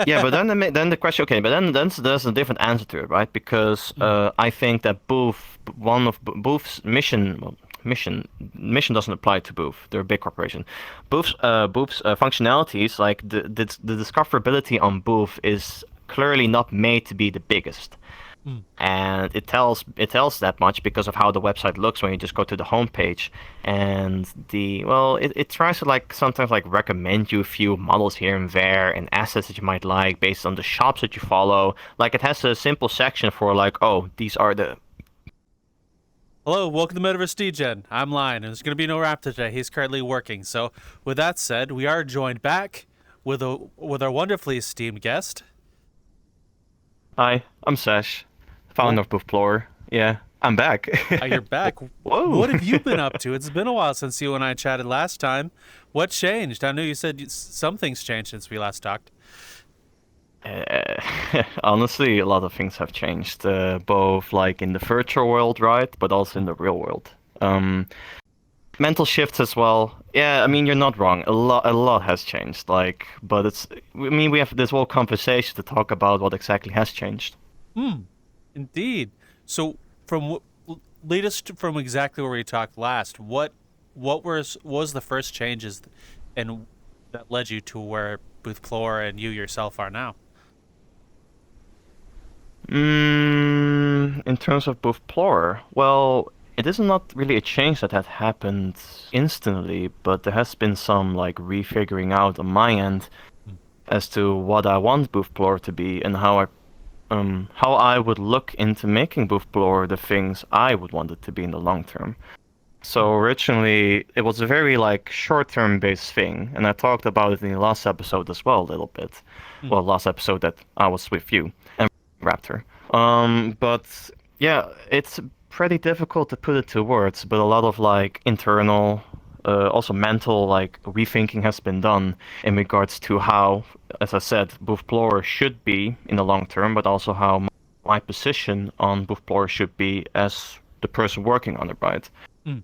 Yeah, but then the question, okay, but then there's a different answer to it, right? Because Mm. I think that one of Booth's mission, well, mission doesn't apply to Booth. They're a big corporation. Booth's functionalities, like the discoverability on Booth, is clearly not made to be the biggest. Mm. And it tells that much because of how the website looks when you just go to the homepage. And it tries to like sometimes like recommend you a few models here and there and assets that you might like based on the shops that you follow. Like it has a simple section for like, oh, these are the. Hello, welcome to Metaverse Degen. I'm Lion, and there's going to be no rap today. He's currently working. So, with that said, we are joined back with our wonderfully esteemed guest. Hi, I'm Sash, founder Well, of BoothPlorer. Yeah, I'm back. you're back. Whoa. What have you been up to? It's been a while since you and I chatted last time. What changed? I know you said some things changed since we last talked. Honestly, a lot of things have changed, both like in the virtual world, right, but also in Mm. the real world. Um, Mental shifts as well. Yeah, I Mm. mean, you're not wrong. A lot has changed. Like, but I mean, we have this whole conversation to talk about what exactly has changed. Hmm. Indeed. So, from latest from exactly where we talked last, what was the first changes and that led you to where BoothPlorer and you yourself are now? In terms of both Plorer, well, it is not really a change that had happened instantly, but there has been some like refiguring out on my end Mm. as to what I want BoothPlorer to be and how I would look into making BoothPlorer the things I would want it to be in the long term. Mm. So originally it was a very like short-term based thing, and I talked about it in the last episode as well a little bit. Mm. Well, last episode that I was with you and Raptor. But yeah, it's pretty difficult to put it to words, but a lot of like internal, also mental like rethinking has been done in regards to how, as I said, BoothPlorer should be in the long term, but also how my position on BoothPlorer should be as the person working on it, right? Mm.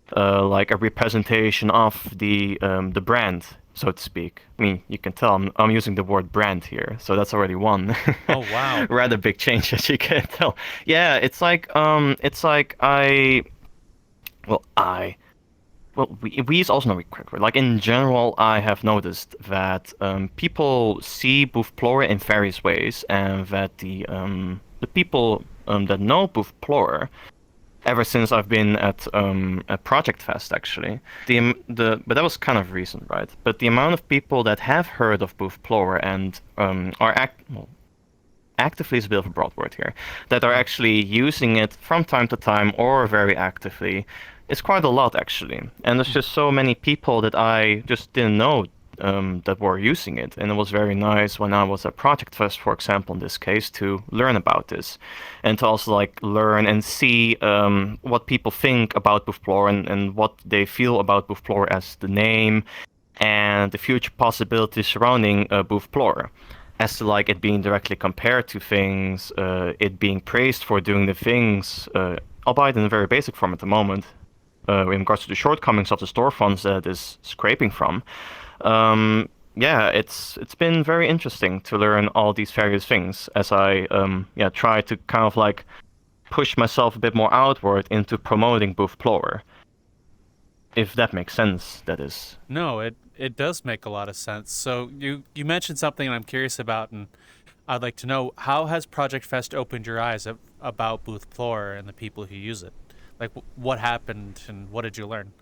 Like a representation of the brand, so to speak. I mean, you can tell I'm using the word brand here, so that's already one Oh wow. rather big change, as you can tell. Yeah, it's like we is also not quick. Like in general, I have noticed that people see BoothPlorer in various ways, and that the people that know BoothPlorer ever since I've been at Project Fest actually. But that was kind of recent, right? But the amount of people that have heard of BoothPlorer and actively is a bit of a broad word here, that are Mm. actually using it from time to time or very actively, is quite a lot actually. And there's Mm. just so many people that I just didn't know that were using it. And it was very nice when I was at Project Fest, for example, in this case, to learn about this and to also like learn and see what people think about BoothPlorer and what they feel about BoothPlorer as the name and the future possibilities surrounding BoothPlorer. As to like it being directly compared to things, it being praised for doing the things, albeit in a very basic form at the moment, in regards to the shortcomings of the storefronts that it is scraping from. Yeah, it's been very interesting to learn all these various things as I try to kind of like push myself a bit more outward into promoting BoothPlorer, if that makes sense. That is. No, it does make a lot of sense. So you mentioned something I'm curious about, and I'd like to know how has Project Fest opened your eyes about BoothPlorer and the people who use it? Like what happened and what did you learn?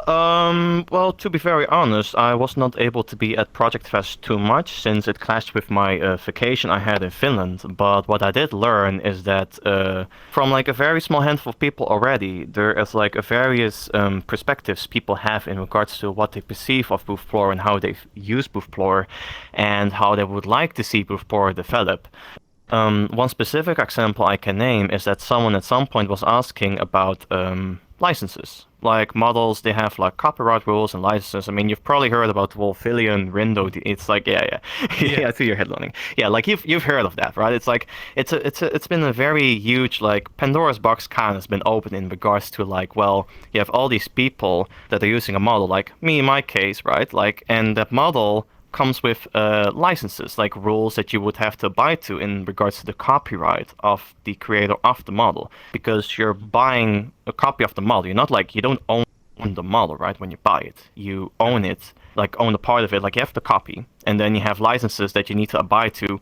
Well, to be very honest, I was not able to be at Project Fest too much since it clashed with my vacation I had in Finland. But what I did learn is that from like a very small handful of people already, there is like a various perspectives people have in regards to what they perceive of BoothPlorer and how they use BoothPlorer and how they would like to see BoothPlorer develop. One specific example I can name is that someone at some point was asking about licenses. Like models, they have like copyright rules and licenses. I mean, you've probably heard about Wolfillion, Rindo. It's like yeah, Yeah. yeah, to your headlining. Yeah, like you've heard of that, right? It's like it's been a very huge like Pandora's box kind of has been opened in regards to like well, you have all these people that are using a model, like me in my case, right? Like and that model comes with licenses, like rules that you would have to abide to in regards to the copyright of the creator of the model, because you're buying a copy of the model. You're not like, you don't own the model, right? When you buy it, you own it, like own a part of it, like you have the copy, and then you have licenses that you need to abide to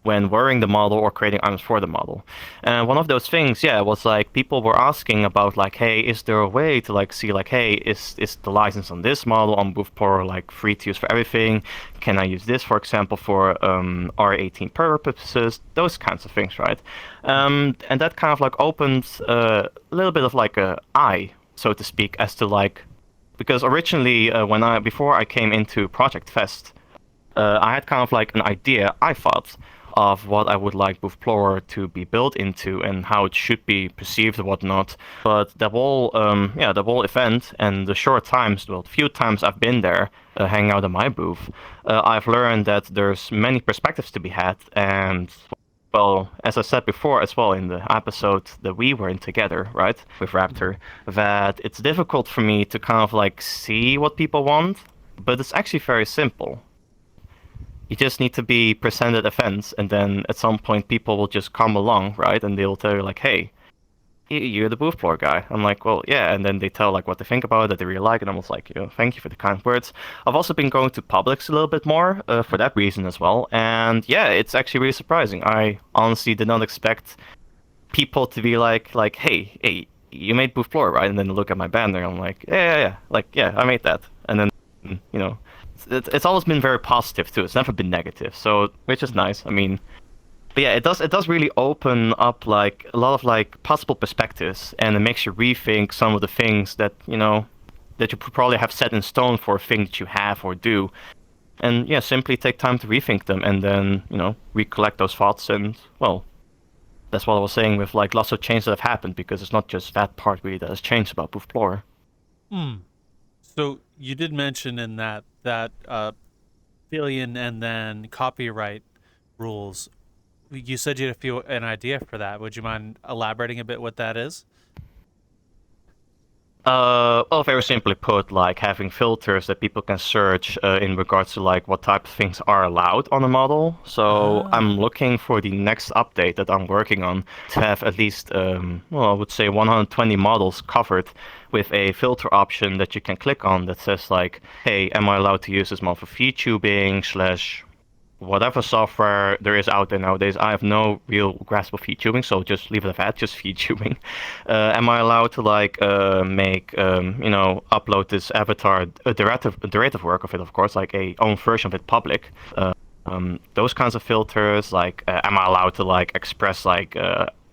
when wearing the model or creating items for the model. And one of those things, yeah, was like people were asking about like, hey, is there a way to like see like, hey, is the license on this model on BoothPlorer like free to use for everything? Can I use this, for example, for R18 purposes? Those kinds of things, right? And that kind of like opened a little bit of like a eye, so to speak, as to like, because originally before I came into Project Fest, I had kind of like an idea, I thought, of what I would like BoothPlorer to be built into and how it should be perceived and whatnot. But the whole event and the short times, well, few times I've been there, hanging out in my booth, I've learned that there's many perspectives to be had. And well, as I said before as well in the episode that we were in together, right, with Raptor, that it's difficult for me to kind of like see what people want, but it's actually very simple. You just need to be presented events, and then at some point people will just come along, right? And they'll tell you like, hey, you're the BoothPlorer guy. I'm like, well, yeah. And then they tell like what they think about it, that they really like, and I'm just like, thank you for the kind words. I've also been going to Publix a little bit more for that reason as well. And yeah, it's actually really surprising. I honestly did not expect people to be like, hey, you made BoothPlorer, right? And then look at my banner, I'm like, yeah, like, yeah, I made that. And then, it's always been very positive too. It's never been negative, so which is nice. I mean, but yeah, it does really open up like a lot of like possible perspectives, and it makes you rethink some of the things that that you probably have set in stone for a thing that you have or do, and yeah, simply take time to rethink them, and then recollect those thoughts. And well, that's what I was saying with like lots of changes that have happened, because it's not just that part really that has changed about BoothPlorer. So you did mention in that billion and then copyright rules. You said you had an idea for that. Would you mind elaborating a bit what that is? Well, very simply put, like having filters that people can search in regards to like what type of things are allowed on a model. So I'm looking for the next update that I'm working on to have at least, I would say 120 models covered with a filter option that you can click on that says like, hey, am I allowed to use this model for VTubing / whatever software there is out there nowadays. I have no real grasp of VTubing, so just leave it at that, just VTubing. Am I allowed to like make upload this avatar, a derivative work of it, of course, like a own version of it public? Those kinds of filters, like am I allowed to like express like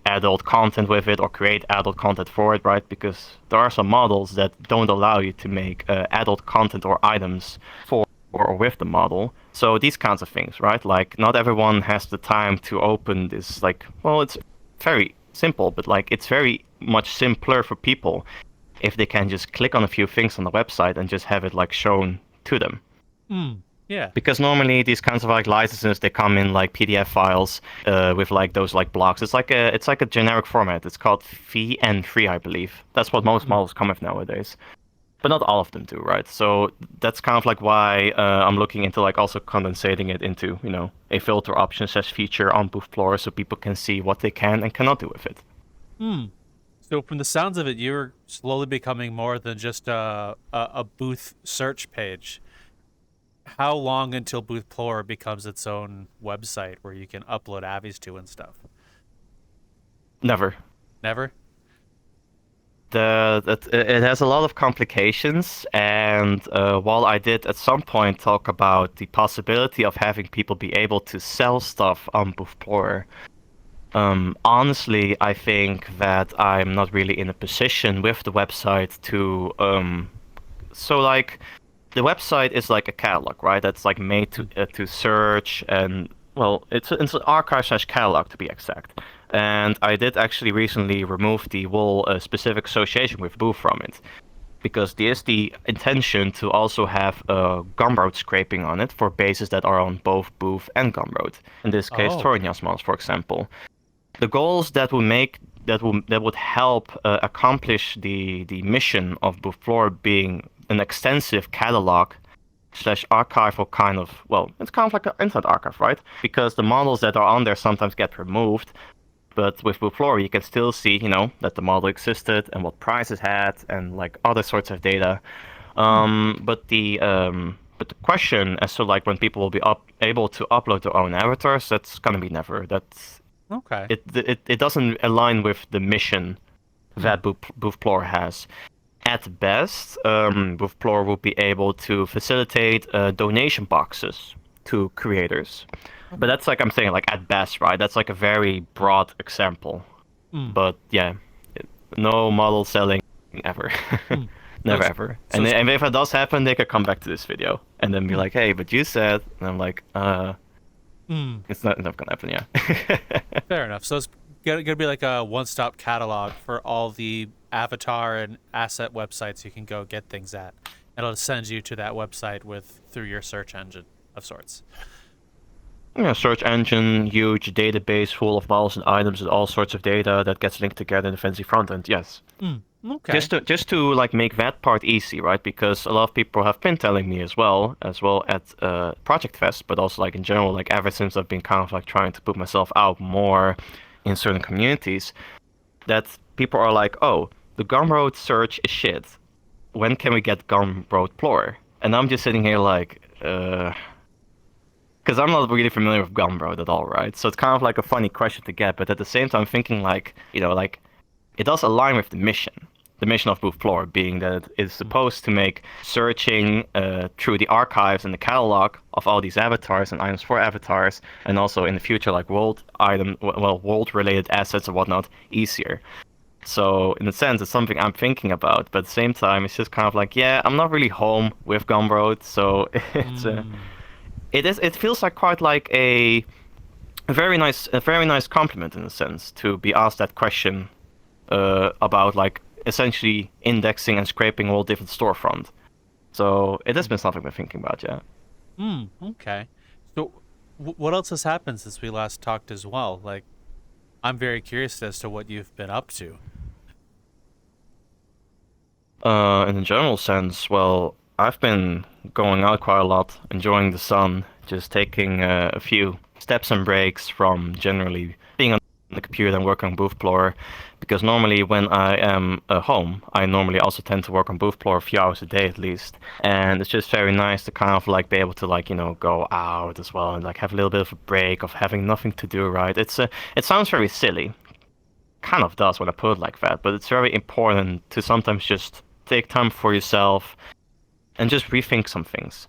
adult content with it or create adult content for it, right? Because there are some models that don't allow you to make adult content or items for or with the model. So these kinds of things, right? Like not everyone has the time to open this, like, well, it's very simple, but like it's very much simpler for people if they can just click on a few things on the website and just have it like shown to them. Yeah. Because normally these kinds of like licenses, they come in like PDF files with like those like blocks. It's like a generic format. It's called VN3, I believe. That's what most models come with nowadays. But not all of them do, right? So that's kind of like why I'm looking into like also condensating it into, a filter option / feature on BoothPlorer so people can see what they can and cannot do with it. So from the sounds of it, you're slowly becoming more than just a booth search page. How long until BoothPlorer becomes its own website where you can upload avies to and stuff? Never. Never? It has a lot of complications, and while I did at some point talk about the possibility of having people be able to sell stuff on BoothPlorer, honestly, I think that I'm not really in a position with the website to so like the website is like a catalog, right? That's like made to search, and well, it's an archive / catalog to be exact. And I did actually recently remove the whole specific association with Booth from it, because there's the intention to also have Gumroad scraping on it for bases that are on both Booth and Gumroad. In this case, Thorinjas models, for example. The goals that would help accomplish the mission of BoothPlorer being an extensive catalog slash archival kind of, well, it's kind of like an internet archive, right? Because the models that are on there sometimes get removed, but with BoothPlorer you can still see, that the model existed and what price it had and like other sorts of data. But the question as to like when people will be able to upload their own avatars, that's gonna be never. That's Okay. it doesn't align with the mission that BoothPlorer has. At best, BoothPlorer will be able to facilitate donation boxes to creators. But that's like I'm saying, like at best, right? That's like a very broad example. Mm. But yeah, no model selling ever. Mm. Never So, ever. so And if it does happen, they could come back to this video and then be like, hey, but you said, and I'm like, it's not gonna happen, yeah. fair enough. So it's gonna be like a one-stop catalog for all the avatar and asset websites you can go get things at. It'll send you to that website through your search engine of sorts. Yeah, search engine, huge database full of models and items and all sorts of data that gets linked together in the fancy front end, yes. Okay. Just to like make that part easy, right? Because a lot of people have been telling me as well at Project Fest, but also like in general, like ever since I've been kind of like trying to put myself out more in certain communities, that people are like, oh, the Gumroad search is shit. When can we get Gumroad Plorer? And I'm just sitting here like, because I'm not really familiar with Gumroad at all, right? So it's kind of like a funny question to get, but at the same time thinking like, like it does align with the mission. The mission of BoothPlorer being that it is supposed to make searching through the archives and the catalog of all these avatars and items for avatars, and also in the future like world-related assets and whatnot, easier. So in a sense, it's something I'm thinking about, but at the same time, it's just kind of like, yeah, I'm not really home with Gumroad, so it feels like quite like a very nice compliment in a sense to be asked that question about like essentially indexing and scraping all different storefront. So it has been something we're thinking about, yeah. Okay. So what else has happened since we last talked as well? Like, I'm very curious as to what you've been up to. In a general sense, well, I've been going out quite a lot, enjoying the sun, just taking a few steps and breaks from generally being on the computer and working on BoothPlorer, because normally when I am home, I normally also tend to work on BoothPlorer a few hours a day at least, and it's just very nice to kind of like be able to like go out as well and like have a little bit of a break of having nothing to do, right? It sounds very silly, kind of does when I put it like that, but it's very important to sometimes just take time for yourself and just rethink some things.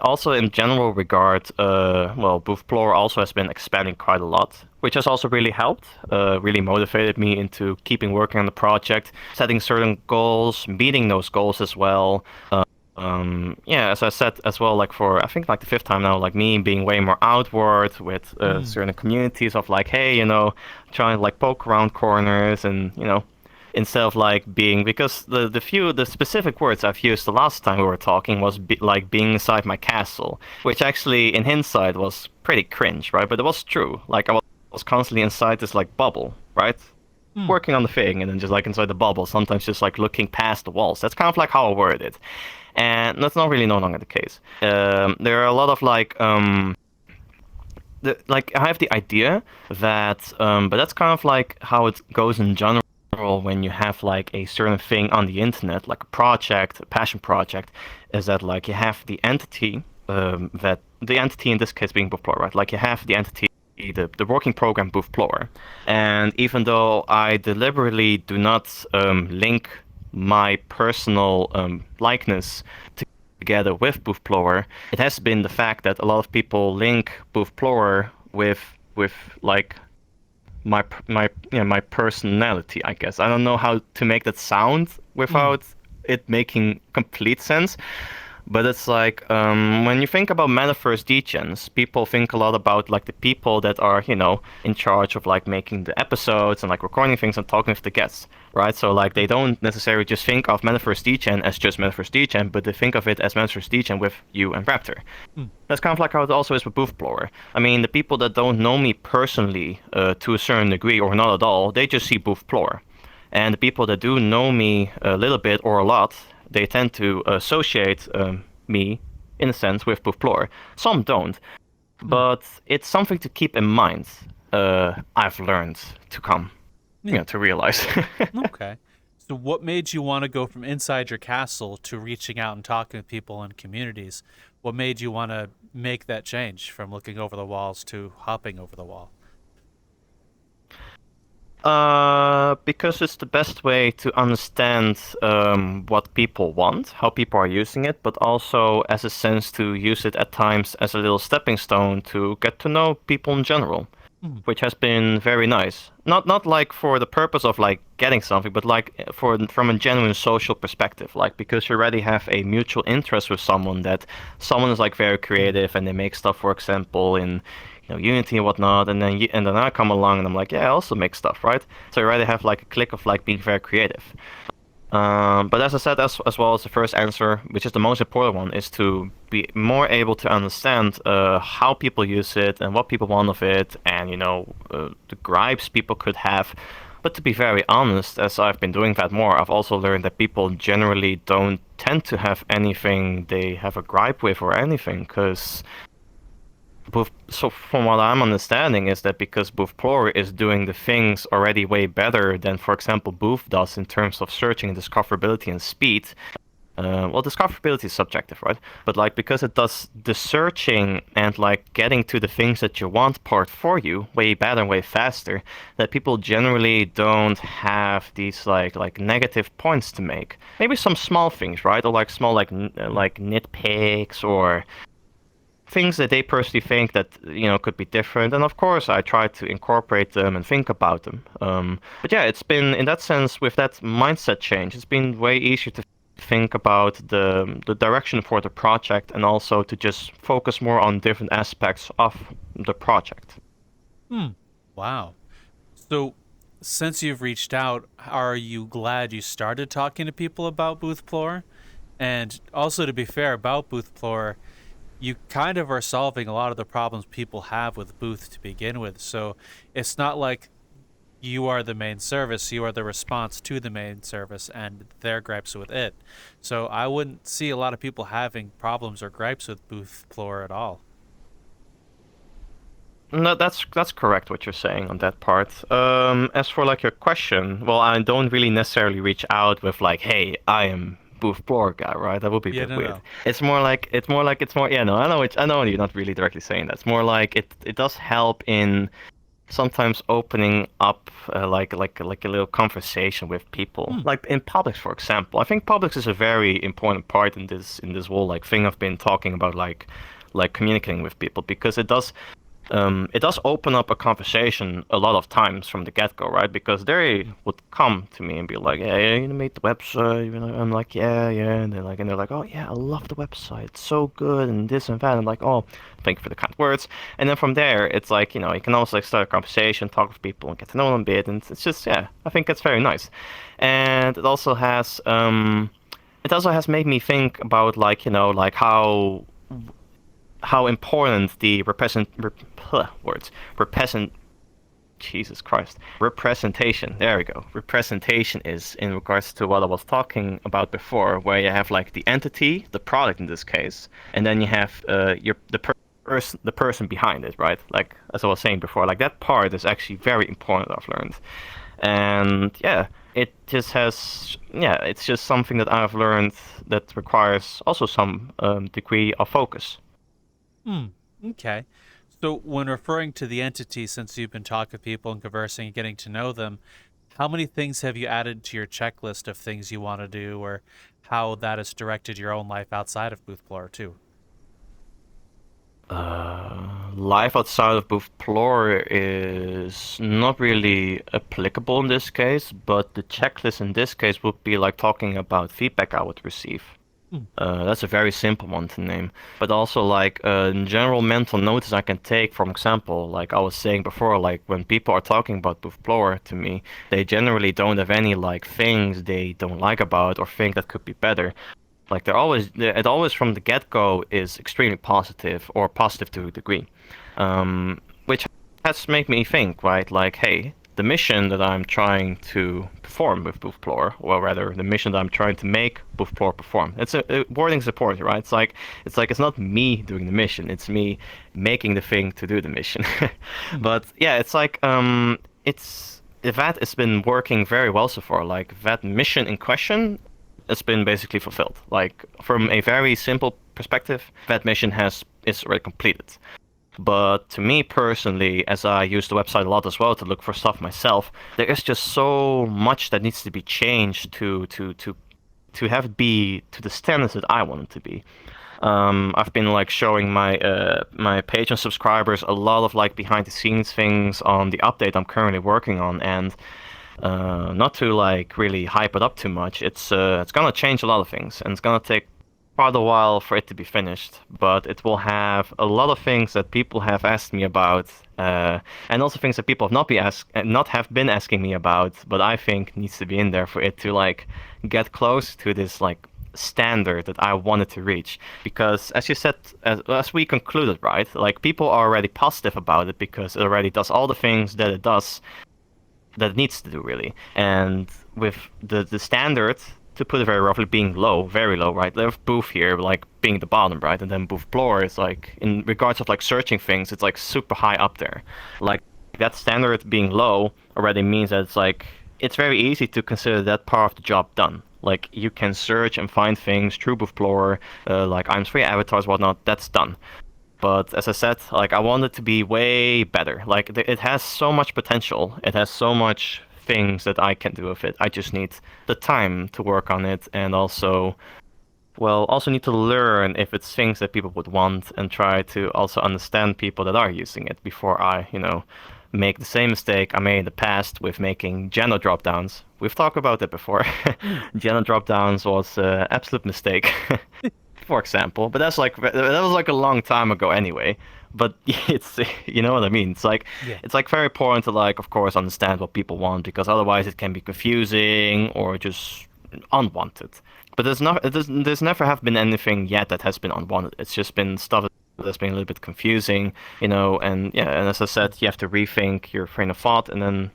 Also in general regard, well, BoothPlorer also has been expanding quite a lot, which has also really helped, really motivated me into keeping working on the project, setting certain goals, meeting those goals as well. Yeah, as I said as well, like for I think like the fifth time now, like me being way more outward with certain communities of like, hey, trying to like poke around corners and instead of like being, because the specific words I've used the last time we were talking was like being inside my castle, which actually in hindsight was pretty cringe, right? But it was true. Like I was constantly inside this like bubble, right? Working on the thing and then just like inside the bubble, sometimes just like looking past the walls. That's kind of like how I worded it. And that's not really no longer the case. There are a lot of like I have the idea that but that's kind of like how it goes in general when you have like a certain thing on the internet, like a project, a passion project, is that like you have the entity that the entity in this case being BoothPlorer, right? Like you have the entity, the working program BoothPlorer, and even though I deliberately do not link my personal likeness together with BoothPlorer, it has been the fact that a lot of people link BoothPlorer with like my personality, I guess. I don't know how to make that sound without it making complete sense. But it's like when you think about Metaverse Degens, people think a lot about like the people that are, in charge of like making the episodes and like recording things and talking with the guests, right? So like they don't necessarily just think of Metaverse Degen as just Metaverse Degen, but they think of it as Metaverse Degen with you and Raptor. That's kind of like how it also is with BoothPlorer. I mean, the people that don't know me personally to a certain degree or not at all, they just see BoothPlorer. And the people that do know me a little bit or a lot, they tend to associate me, in a sense, with BoothPlorer. Some don't, but it's something to keep in mind. I've learned to come, Yeah. to realize. Okay. So, what made you want to go from inside your castle to reaching out and talking to people in communities? What made you want to make that change from looking over the walls to hopping over the wall? Because it's the best way to understand what people want, how people are using it, but also as a sense to use it at times as a little stepping stone to get to know people in general, which has been very nice. Not like for the purpose of like getting something, but like from a genuine social perspective, like because you already have a mutual interest with someone, that someone is like very creative and they make stuff, for example, in Unity and whatnot, and then I come along and I'm like, yeah, I also make stuff, right? So you already have like a click of like being very creative. But as I said, as well as the first answer, which is the most important one, is to be more able to understand how people use it and what people want of it, and the gripes people could have. But to be very honest, as I've been doing that more, I've also learned that people generally don't tend to have anything they have a gripe with or anything, because so from what I'm understanding is that because BoothPlorer is doing the things already way better than, for example, Booth does in terms of searching and discoverability and speed. Well, discoverability is subjective, right? But like because it does the searching and like getting to the things that you want part for you way better and way faster, that people generally don't have these like negative points to make. Maybe some small things, right? Or like small like nitpicks or things that they personally think that could be different, and of course I try to incorporate them and think about them. But yeah, it's been in that sense, with that mindset change, it's been way easier to think about the direction for the project, and also to just focus more on different aspects of the project. Wow. So, since you've reached out, are you glad you started talking to people about BoothPlorer? And also, to be fair, about BoothPlorer, you kind of are solving a lot of the problems people have with Booth to begin with. So it's not like you are the main service, you are the response to the main service and their gripes with it. So I wouldn't see a lot of people having problems or gripes with BoothPlorer at all. No, that's correct what you're saying on that part. As for like your question, well, I don't really necessarily reach out with like, hey, I am BoothPlorer guy, right? That would be a Yeah, bit no, weird. no. It's more. Yeah, no, I know you're not really directly saying that. It's more like it does help in sometimes opening up like a little conversation with people, like in Publix, for example. I think Publix is a very important part in this whole like thing I've been talking about, like communicating with people, because it does open up a conversation a lot of times from the get-go, right? Because they would come to me and be like, "Yeah, you made the website." I'm like, "Yeah, yeah," and they're like, "Oh yeah, I love the website, it's so good," and this and that. I'm like, "Oh, thank you for the kind words." And then from there, it's like, you can also like start a conversation, talk with people, and get to know them a bit, and it's just, yeah, I think that's very nice. And it also has made me think about like, like how important the Jesus Christ, representation. There we go. Representation is in regards to what I was talking about before, where you have like the entity, the product in this case, and then you have the person behind it, right? Like as I was saying before, like that part is actually very important, I've learned. And yeah, it's just something that I've learned that requires also some degree of focus. Okay. So when referring to the entity, since you've been talking to people and conversing and getting to know them, how many things have you added to your checklist of things you want to do, or how that has directed your own life outside of BoothPlorer too? Life outside of BoothPlorer is not really applicable in this case, but the checklist in this case would be like talking about feedback I would receive. That's a very simple one to name. But also like general mental notice I can take, for example, like I was saying before, like when people are talking about BoothPlorer to me, they generally don't have any like things they don't like about or think that could be better. Like it always from the get-go is extremely positive or positive to a degree, which has made me think, right? Like, hey, the mission that I'm trying to perform with BoothPlorer, or rather, the mission that I'm trying to make BoothPlorer perform. It's a wording support, right? It's not me doing the mission; it's me making the thing to do the mission. But yeah, it's that has been working very well so far. Like that mission in question has been basically fulfilled. Like from a very simple perspective, that mission is already completed. But to me personally, as I use the website a lot as well to look for stuff myself, there is just so much that needs to be changed to have it be to the standards that I want it to be. I've been like showing my Patreon subscribers a lot of like behind the scenes things on the update I'm currently working on, and not to like really hype it up too much. It's gonna change a lot of things, and it's gonna take quite a while for it to be finished. But it will have a lot of things that people have asked me about, and also things that people not have been asking me about, but I think needs to be in there for it to like get close to this like standard that I wanted to reach. Because as you said, as we concluded, right, like people are already positive about it because it already does all the things that it does that it needs to do, really. And with the standard, to put it very roughly, being low, very low, right? There's Booth here, like being the bottom, right? And then BoothPlorer is like, in regards of like searching things, it's like super high up there. Like that standard being low already means that it's like, it's very easy to consider that part of the job done. Like you can search and find things through BoothPlorer, like items for your avatars, whatnot, that's done. But as I said, like I want it to be way better. Like it has so much potential. It has so much things that I can do with it. I just need the time to work on it, and also, well, also need to learn if it's things that people would want, and try to also understand people that are using it before I, make the same mistake I made in the past with making Geno dropdowns. We've talked about it before. Geno dropdowns was an absolute mistake. For example, but that was like a long time ago anyway. But it's, you know what I mean. Yeah. It's like very important to like, of course, understand what people want, because otherwise it can be confusing or just unwanted. But there's never have been anything yet that has been unwanted. It's just been stuff that's been a little bit confusing, and yeah, and as I said, you have to rethink your train of thought and then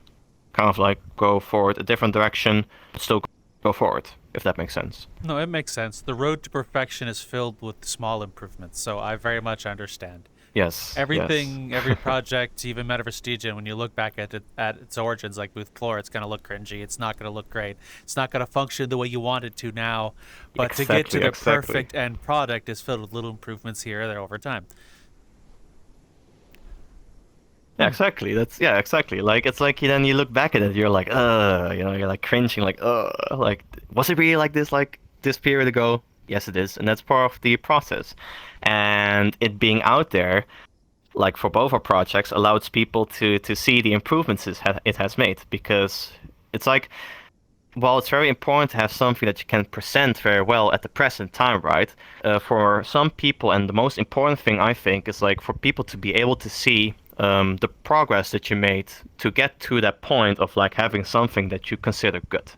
kind of like go forward a different direction, but still go forward, if that makes sense. No, it makes sense. The road to perfection is filled with small improvements, so I very much understand. Yes. Everything, every project, even Metaverse Degen, when you look back at its origins, like BoothPlorer, it's going to look cringy. It's not going to look great. It's not going to function the way you want it to now. But to get to the perfect end product is filled with little improvements here or there over time. Yeah, exactly. Exactly. Like it's like then you look back at it, you're like, you're like cringing, like, like was it really like this period ago? Yes, it is, and that's part of the process. And it being out there, like for both our projects, allows people to see the improvements it has made. Because it's like, while it's very important to have something that you can present very well at the present time, right? For some people, and the most important thing I think is like for people to be able to see the progress that you made to get to that point of like having something that you consider good.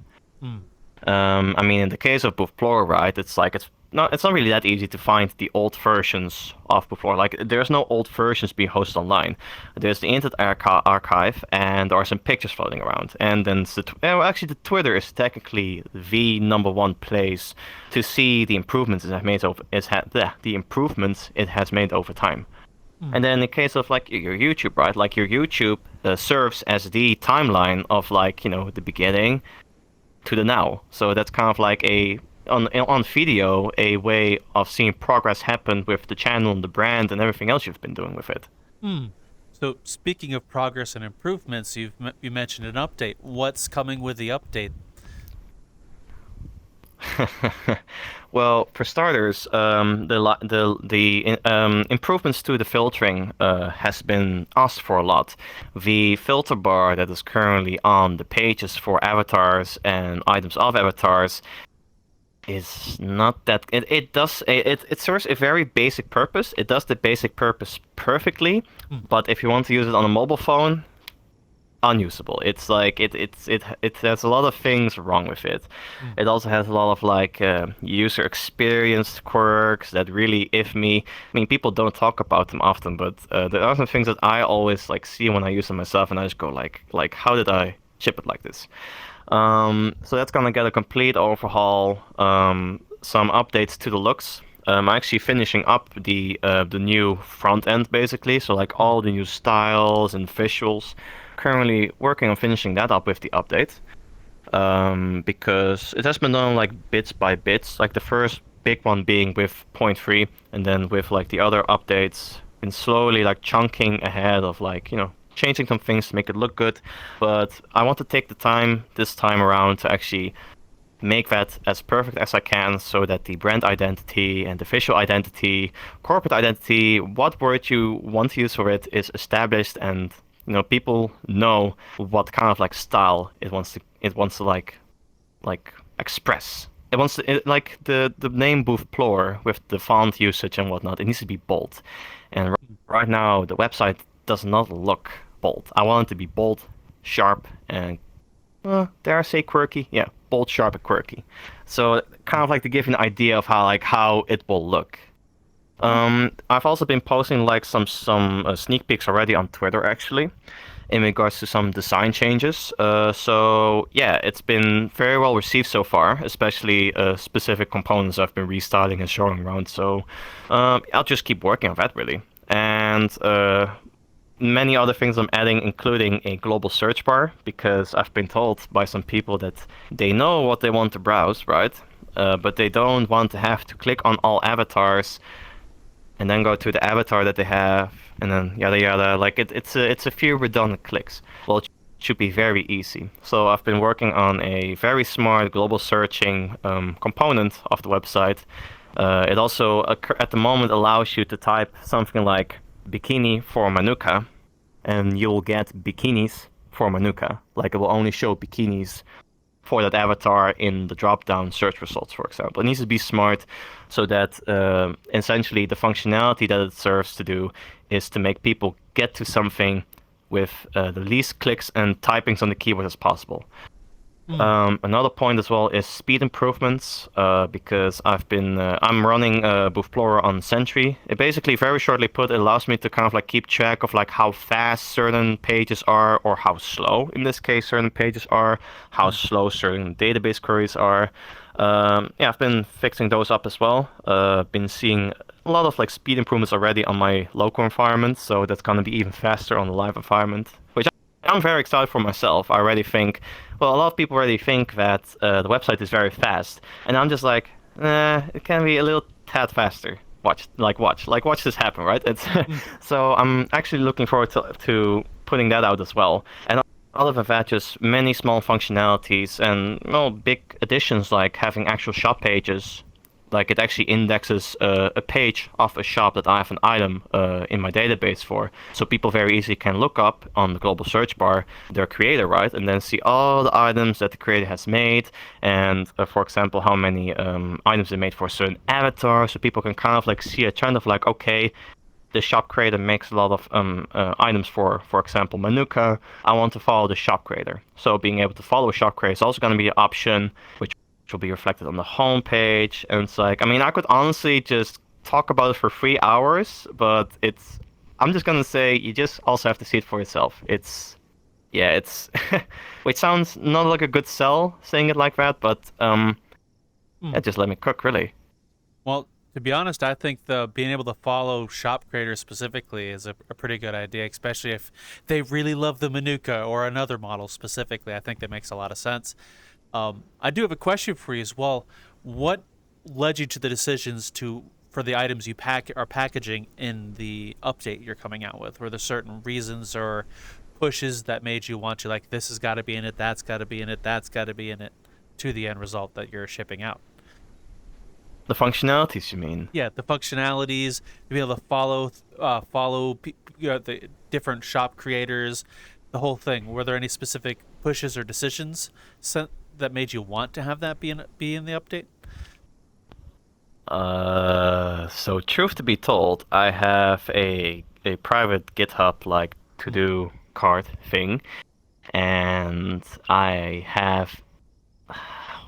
I mean, in the case of BoothPlorer, right, it's not really that easy to find the old versions of BoothPlorer. Like, there's no old versions being hosted online. There's the Internet archive, and there are some pictures floating around. And then actually, the Twitter is technically the #1 place to see the improvements it has made over time. And then in the case of like your YouTube, right, like your YouTube serves as the timeline of like the beginning to the now. So that's kind of like on video, a way of seeing progress happen with the channel and the brand and everything else you've been doing with it. So speaking of progress and improvements, you mentioned an update. What's coming with the update? Well, for starters, the improvements to the filtering has been asked for a lot. The filter bar that is currently on the pages for avatars and items of avatars is not that. It serves a very basic purpose. It does the basic purpose perfectly, but if you want to use it on a mobile phone, unusable. It's like it has a lot of things wrong with it. Mm. It also has a lot of like user experience quirks that really if me. I mean, people don't talk about them often, but there are some things that I always like see when I use them myself, and I just go like how did I ship it like this? So that's gonna get a complete overhaul. Some updates to the looks. I'm actually finishing up the new front end basically, so like Mm. all the new styles and visuals. Currently working on finishing that up with the update, because it has been done like bits by bits. Like the first big one being with point 0.3, and then with like the other updates, been slowly like chunking ahead of like changing some things to make it look good. But I want to take the time this time around to actually make that as perfect as I can so that the brand identity and the visual identity, corporate identity, what word you want to use for it is established, and people know what kind of like style it wants to like express. It wants to like the name BoothPlorer with the font usage and whatnot. It needs to be bold, and right now the website does not look bold. I want it to be bold, sharp, and dare I say quirky? Yeah, bold, sharp, and quirky. So kind of like to give you an idea of how it will look. I've also been posting like some sneak peeks already on Twitter actually, in regards to some design changes. So yeah, it's been very well received so far, especially specific components I've been restyling and showing around. So I'll just keep working on that really, and many other things I'm adding, including a global search bar, because I've been told by some people that they know what they want to browse, right? But they don't want to have to click on all avatars and then go to the avatar that they have, and then yada yada. Like it's a few redundant clicks. Well, it should be very easy. So I've been working on a very smart global searching component of the website. It also at the moment allows you to type something like bikini for Manuka, and you'll get bikinis for Manuka. Like it will only show bikinis for that avatar in the drop-down search results, for example. It needs to be smart so that essentially the functionality that it serves to do is to make people get to something with the least clicks and typings on the keyboard as possible. Another point as well is speed improvements, because I'm running BoothPlorer on Sentry. It basically, very shortly put, it allows me to kind of like keep track of like how fast certain pages are, or how slow in this case certain pages are, how slow certain database queries are. Yeah, I've been fixing those up as well. Been seeing a lot of like speed improvements already on my local environment, so that's gonna be even faster on the live environment, which I'm very excited for myself. I already think, well, a lot of people already think that the website is very fast, and I'm just like, it can be a little tad faster. Watch this happen, right? It's so I'm actually looking forward to putting that out as well. And other than that, just many small functionalities and big additions like having actual shop pages. Like it actually indexes a page of a shop that I have an item in my database for, so people very easily can look up on the global search bar their creator, right, and then see all the items that the creator has made, and for example, how many items they made for a certain avatar, so people can kind of like see a trend of like, okay, the shop creator makes a lot of items for example, Manuka. I want to follow the shop creator. So being able to follow a shop creator is also going to be an option, which will be reflected on the home page. And it's like, I mean, I could honestly just talk about it for 3 hours, but I'm just gonna say you just also have to see it for yourself. It's which sounds not like a good sell saying it like that, but just let me cook really. Well, to be honest, I think the being able to follow shop creators specifically is a pretty good idea, especially if they really love the Manuka or another model specifically. I think that makes a lot of sense. I do have a question for you as well. What led you to the decisions for the items you are packaging in the update you're coming out with? Were there certain reasons or pushes that made you want to, like, this has got to be in it, that's got to be in it, that's got to be in it, to the end result that you're shipping out? The functionalities, you mean? Yeah, the functionalities, to be able to follow the different shop creators, the whole thing. Were there any specific pushes or decisions that made you want to have that be in the update? So truth to be told, I have a private GitHub like to-do card thing, and I have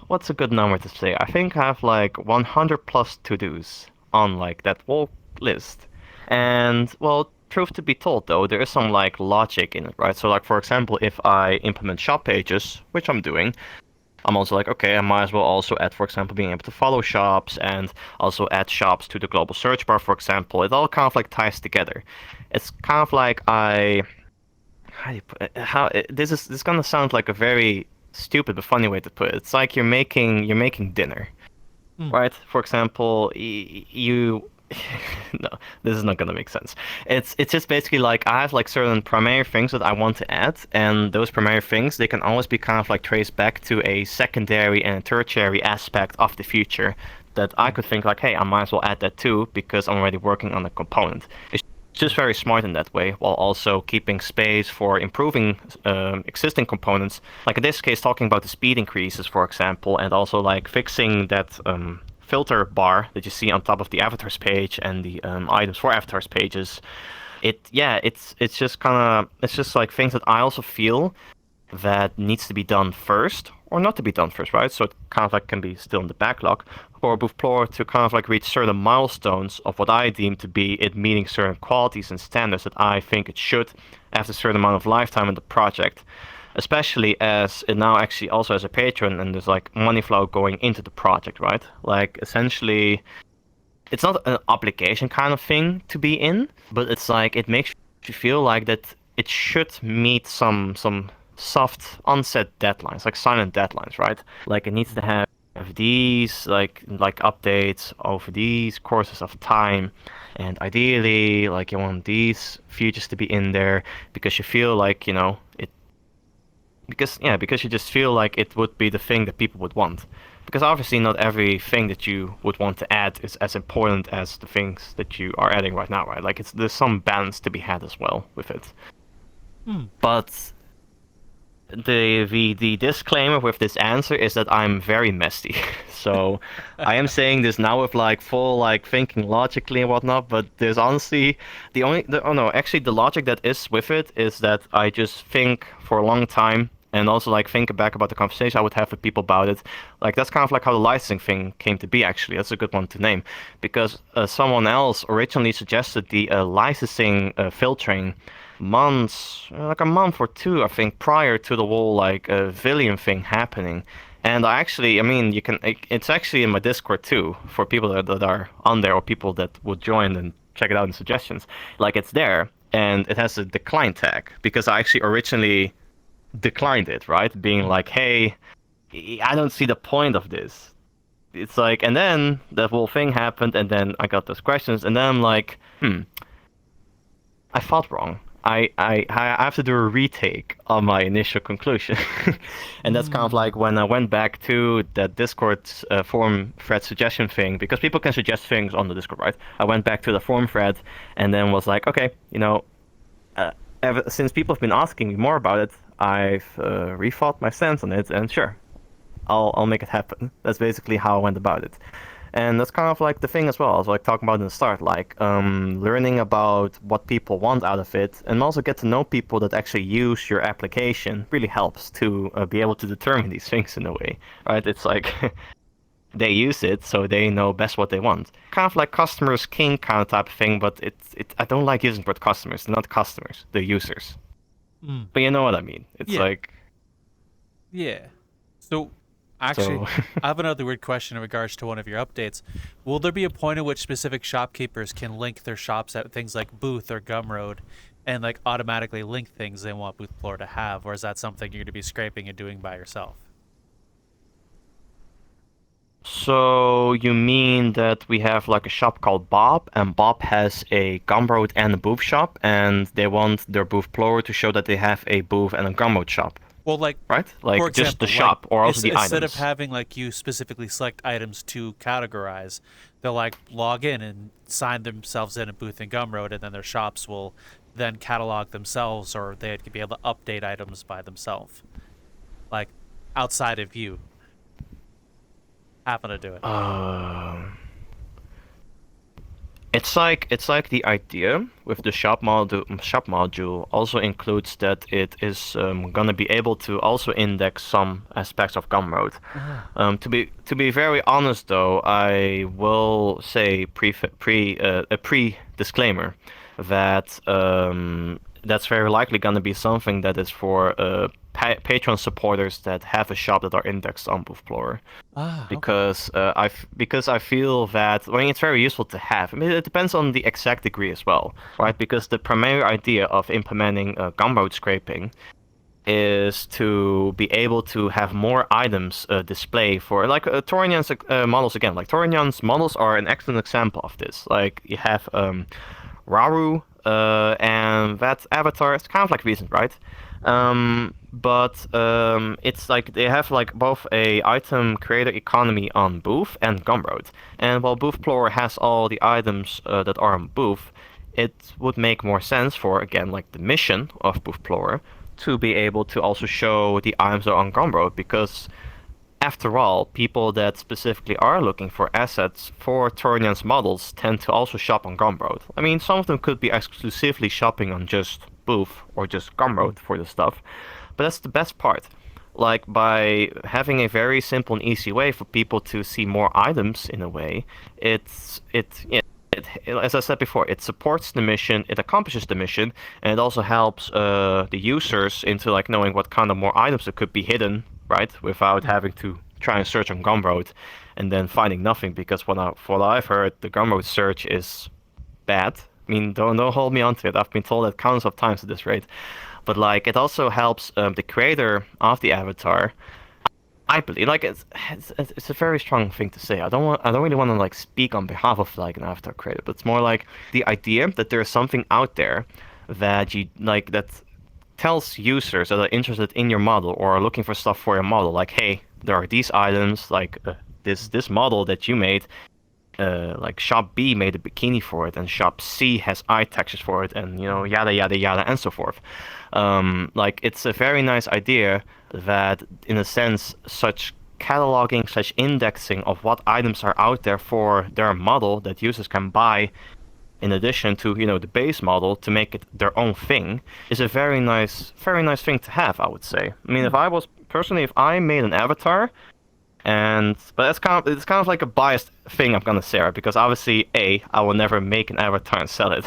what's a good number to say? I think I have like 100 plus to-dos on like that whole list. And well, truth to be told though, there is some like logic in it, right? So like for example, if I implement shop pages, which I'm doing, I'm also like, okay, I might as well also add, for example, being able to follow shops and also add shops to the global search bar, for example. It all kind of like ties together. It's kind of like how do you put it? This is gonna sound like a very stupid but funny way to put it. It's like you're making dinner, Mm. right? For example, you no, this is not gonna make sense. It's just basically like I have like certain primary things that I want to add, and those primary things they can always be kind of like traced back to a secondary and a tertiary aspect of the future that I Mm. could think like, hey, I might as well add that too because I'm already working on a component. It's just very smart in that way, while also keeping space for improving existing components. Like in this case, talking about the speed increases, for example, and also like fixing that filter bar that you see on top of the avatars page and the items for avatars pages. It's just kind of it's just like things that I also feel that needs to be done first or not to be done first, right? So it kind of like can be still in the backlog for BoothPlorer to kind of like reach certain milestones of what I deem to be it meeting certain qualities and standards that I think it should after a certain amount of lifetime in the project. Especially as it now actually also has a patron and there's like money flow going into the project, right? Like essentially it's not an obligation kind of thing to be in, but it's like it makes you feel like that it should meet some soft onset deadlines, like silent deadlines, right? Like it needs to have these like updates over these courses of time, and ideally like you want these features to be in there because you feel like it because you just feel like it would be the thing that people would want. Because obviously not everything that you would want to add is as important as the things that you are adding right now, right? Like there's some balance to be had as well with it. Mm. But the disclaimer with this answer is that I'm very messy. So I am saying this now with like full like thinking logically and whatnot, but there's honestly oh no, actually the logic that is with it is that I just think for a long time and also like think back about the conversation I would have with people about it. Like that's kind of like how the licensing thing came to be actually. That's a good one to name because someone else originally suggested the licensing filtering months, like a month or two, I think, prior to the whole like Villian thing happening. And I mean, it's actually in my Discord too for people that are on there or people that would join and check it out in suggestions. Like it's there and it has a decline tag because I actually originally declined it, right? Being like, hey, I don't see the point of this. It's like, and then that whole thing happened, and then I got those questions, and then I'm like, I thought wrong. I have to do a retake on my initial conclusion. And that's kind of like when I went back to that Discord forum thread suggestion thing, because people can suggest things on the Discord, right? I went back to the forum thread and then was like, okay, since people have been asking me more about it, I've rethought my stance on it, and sure, I'll make it happen. That's basically how I went about it. And that's kind of like the thing as well. I was like talking about in the start, like learning about what people want out of it, and also get to know people that actually use your application really helps to be able to determine these things in a way, right? It's like they use it, so they know best what they want. Kind of like customers king kind of type of thing, but I don't like using the word customers. They're not customers, they're users. Mm. But you know what I mean. It's Yeah. like Yeah. So, actually, so. I have another weird question in regards to one of your updates. Will there be a point at which specific shopkeepers can link their shops at things like Booth or Gumroad and like automatically link things they want BoothPlorer to have, or is that something you're going to be scraping and doing by yourself? So you mean that we have like a shop called Bob, and Bob has a Gumroad and a Booth shop, and they want their BoothPlorer to show that they have a Booth and a Gumroad shop, Well, like, right? for Like just the example, like shop or also the instead of items. having like you specifically select items to categorize, they'll like log in and sign themselves in a Booth and Gumroad, and then their shops will then catalog themselves, or they could be able to update items by themselves, like outside of you happen to do it. Uh, It's like the idea with the shop module also includes that it is gonna be able to also index some aspects of Gumroad. Ah. To be very honest though, I will say a pre disclaimer that that's very likely gonna be something that is for Patreon supporters that have a shop that are indexed on BoothPlorer Okay. because I feel that it's very useful to have. I mean, it depends on the exact degree as well, right? Because the primary idea of implementing gumroad scraping is to be able to have more items display for like Tornian's models again. Like Tornian's models are an excellent example of this. Like you have Raru, and that avatar is kind of like recent, right? But it's like they have like both a item creator economy on Booth and Gumroad. And while BoothPlorer has all the items that are on Booth, it would make more sense for again like the mission of BoothPlorer to be able to also show the items that are on Gumroad because after all, people that specifically are looking for assets for Tornian's models tend to also shop on Gumroad. I mean, some of them could be exclusively shopping on just Booth or just Gumroad for the stuff, but that's the best part. Like, by having a very simple and easy way for people to see more items in a way, yeah, as I said before, it supports the mission, it accomplishes the mission, and it also helps the users into like knowing what kind of more items that could be hidden, right, without having to try and search on Gumroad and then finding nothing. Because what I've heard, the Gumroad search is bad. I mean, don't hold me onto it. I've been told that countless of times at this rate. But like, it also helps the creator of the avatar. I believe like it's a very strong thing to say. I don't really want to like speak on behalf of like an avatar creator, but it's more like the idea that there's something out there that you like that tells users that are interested in your model or are looking for stuff for your model, like, hey, there are these items, like this model that you made, like Shop B made a bikini for it, and Shop C has eye textures for it, and yada yada yada and so forth. Like it's a very nice idea that, in a sense, such cataloging, such indexing of what items are out there for their model that users can buy, in addition to the base model to make it their own thing, is a very nice thing to have. I would say. I mean, if I made an avatar. But it's kind of like a biased thing I'm gonna say, right? Because obviously, A, I will never make an avatar and sell it,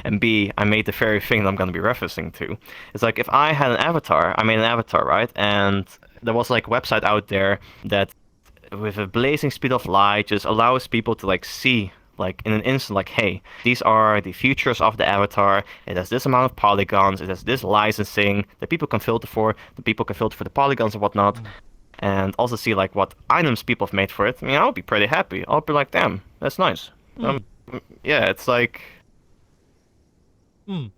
and B, I made the very thing that I'm gonna be referencing to. It's like if I had an avatar, I made an avatar, right? And there was like a website out there that, with a blazing speed of light, just allows people to like see. Like in an instant, like, hey, these are the features of the avatar. It has this amount of polygons. It has this licensing that people can filter for. The people can filter for the polygons and whatnot, and also see like what items people have made for it. I mean, I'll be pretty happy. I'll be like, damn, that's nice. Mm. Yeah, it's like Mm.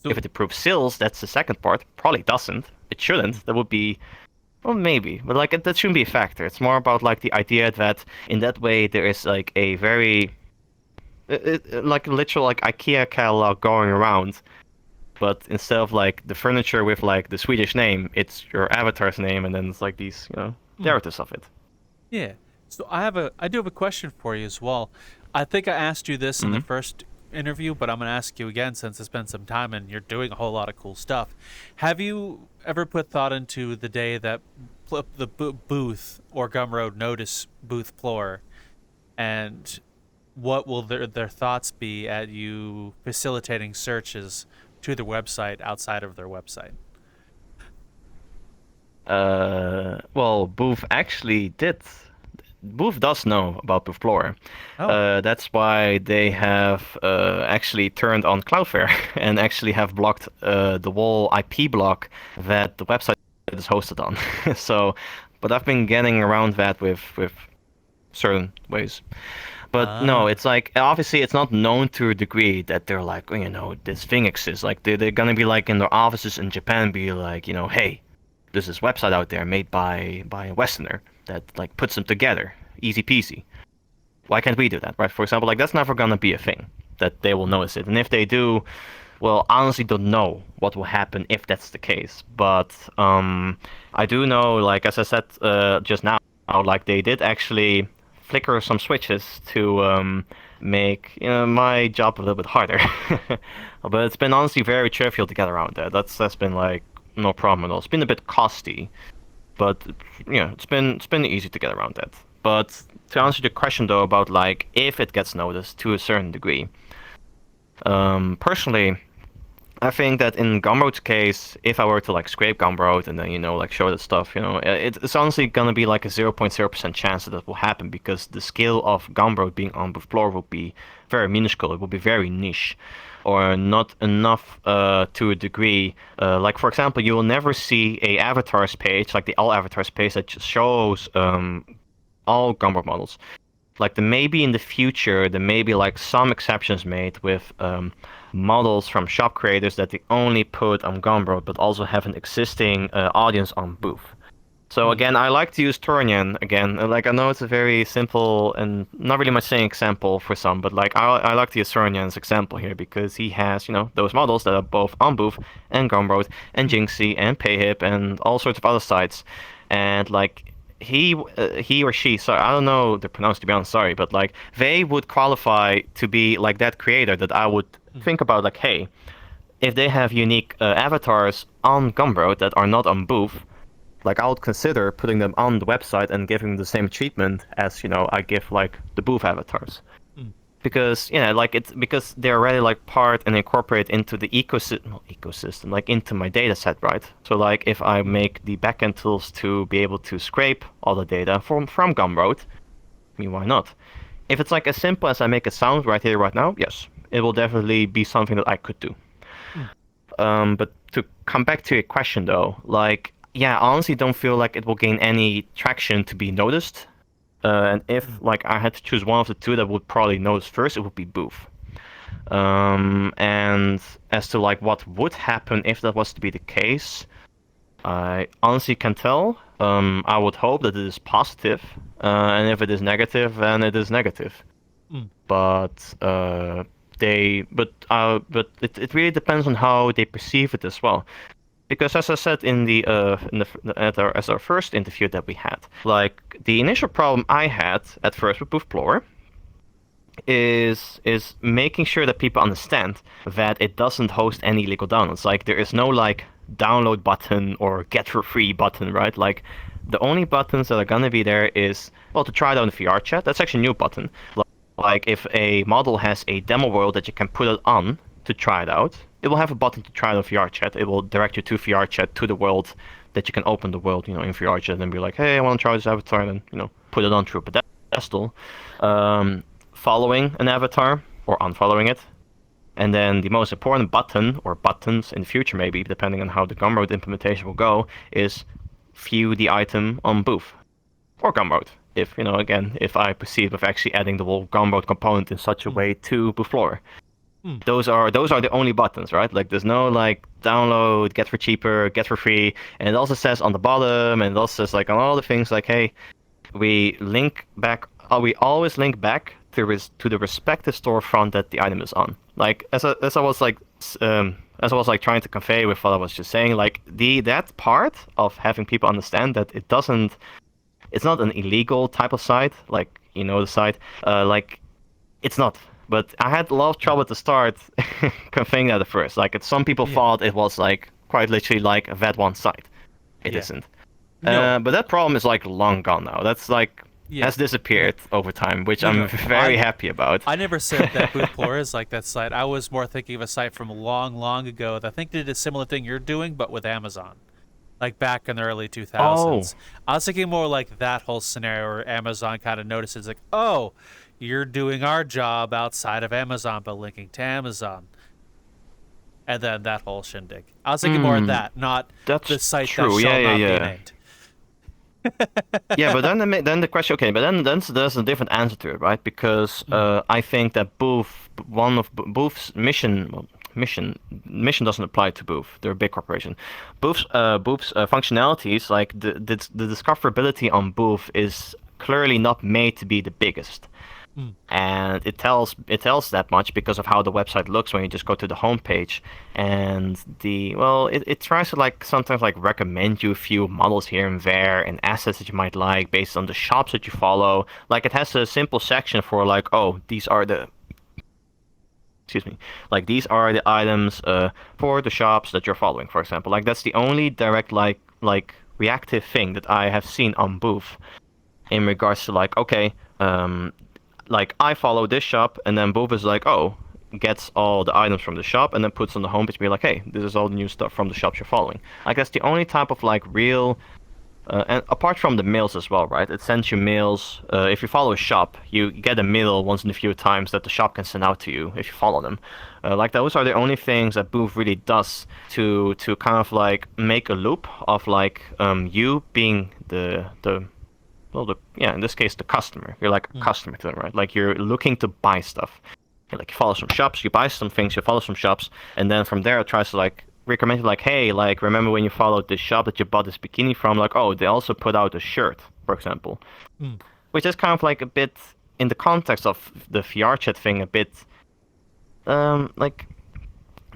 if So it improves sales, that's the second part. Probably doesn't. It shouldn't. That would be, well, maybe, but like that shouldn't be a factor. It's more about like the idea that in that way there is like a very like literal like IKEA catalog going around. But instead of like the furniture with like the Swedish name, it's your avatar's name, and then it's like these, mm, derivatives of it. yeah. So I do have a question for you as well. I think I asked you this in the Mhm. first interview, but I'm gonna ask you again since it's been some time and you're doing a whole lot of cool stuff. Have you ever put thought into the day that booth or Gumroad notice BoothPlorer, and what will their thoughts be at you facilitating searches to their website outside of their website? Well, Booth actually did. Booth does know about BoothPlorer. Oh. That's why they have actually turned on Cloudflare and actually have blocked the whole IP block that the website is hosted on. So, but I've been getting around that with certain ways. But no, Ah. it's like obviously it's not known to a degree that they're like, this thing exists. Like they're gonna be like in their offices in Japan, be like, hey, there's this website out there made by a Westerner that like puts them together, easy peasy. Why can't we do that, right? For example, like that's never gonna be a thing that they will notice it, and if they do, well, honestly, don't know what will happen if that's the case. But I do know, like as I said just now, like they did actually flicker some switches to make my job a little bit harder. But it's been honestly very trivial to get around that. That's been like no problem at all. It's been a bit costly, but it's been easy to get around that. But to answer the question though about like if it gets noticed to a certain degree, personally, I think that in Gumroad's case, if I were to like scrape Gumroad and then like show that stuff, it's honestly gonna be like a 0.0% chance that will happen because the scale of Gumroad being on BoothPlorer will be very minuscule. It will be very niche, or not enough to a degree. Like for example, you will never see a avatars page like the all avatars page that just shows all Gumroad models. Like there may be in the future, there may be like some exceptions made with models from shop creators that they only put on Gumroad, but also have an existing audience on Booth. So again, I like to use Turnian again. Like I know it's a very simple and not really much saying example for some, but like I like to use Turnian's example here because he has those models that are both on Booth and Gumroad and Jinxie and Payhip and all sorts of other sites, and like he or she, sorry, I don't know the pronounce to be honest, sorry, but like they would qualify to be like that creator that I would think about like, hey, if they have unique avatars on Gumroad that are not on Booth, like I would consider putting them on the website and giving them the same treatment as I give like the Booth avatars. Because like it's because they're already like part and incorporate into the ecosystem, like into my data set, right? So like if I make the backend tools to be able to scrape all the data from Gumroad, I mean, why not? If it's like as simple as I make a sound right here, right now, yes, it will definitely be something that I could do. But to come back to your question though, like, yeah, I honestly don't feel like it will gain any traction to be noticed. And if like I had to choose one of the two that would probably notice first, it would be Booth. And as to like what would happen if that was to be the case, I honestly can't tell. I would hope that it is positive, and if it is negative, then it is negative. But it really depends on how they perceive it as well. Because as I said as our first interview that we had, like the initial problem I had at first with BoothPlorer is making sure that people understand that it doesn't host any illegal downloads. Like there is no like download button or get for free button, right? Like the only buttons that are gonna be there is to try it out in VR chat. That's actually a new button. Like if a model has a demo world that you can put it on to try it out, it will have a button to try it on VR chat. It will direct you to VR chat to the world that you can open the world, in VR chat and be like, hey, I want to try this avatar, and then, put it on through a pedestal, following an avatar or unfollowing it. And then the most important button, or buttons in the future maybe, depending on how the Gumroad implementation will go, is view the item on Booth or Gumroad. If, again, if I proceed with actually adding the whole Gumroad component in such a way to BoothPlorer. Those are the only buttons, right? Like there's no like download, get for cheaper, get for free, and it also says on the bottom, and it also says like on all the things like, hey, we always link back to the respective storefront that the item is on. Like as I was like trying to convey with what I was just saying, like that part of having people understand that it's not an illegal type of site, like the site, like it's not. But I had a lot of trouble to start conveying that at first. Like, some people thought it was like quite literally like a VET1 site. It isn't. No. But that problem is like long gone now. That's like has disappeared over time, which I'm very happy about. I never said that BoothPlorer is like that site. I was more thinking of a site from long, long ago that I think did a similar thing you're doing, but with Amazon. Like back in the early 2000s. Oh. I was thinking more like that whole scenario where Amazon kind of notices like, oh, you're doing our job outside of Amazon, but linking to Amazon. And then that whole shindig. I was thinking more of that, not the site that shall not be named. Yeah, but then the question, okay, but then there's a different answer to it, right? Because I think that one of Booth's mission doesn't apply to Booth. They're a big corporation. Booth's functionalities, like the discoverability on Booth is clearly not made to be the biggest. and it tells that much because of how the website looks when you just go to the homepage. And it tries to like sometimes like recommend you a few models here and there and assets that you might like based on the shops that you follow. Like it has a simple section for like, oh, these are the excuse me, like these are the items for the shops that you're following, for example. Like that's the only direct like reactive thing that I have seen on Booth in regards to like, okay, like I follow this shop, and then Booth is like, oh, gets all the items from the shop and then puts on the homepage, be like, hey, this is all the new stuff from the shops you're following. I guess the only type of like real and apart from the mails as well, right? It sends you mails. If you follow a shop, you get a mail once in a few times that the shop can send out to you if you follow them. Like those are the only things that Booth really does to kind of like make a loop of like you being in this case the customer. You're like a customer to them, right? Like you're looking to buy stuff. Like you follow some shops, you buy some things, you follow some shops, and then from there it tries to like recommend like, hey, like remember when you followed this shop that you bought this bikini from? Like, oh, they also put out a shirt, for example, which is kind of like a bit in the context of the VR chat thing, a bit like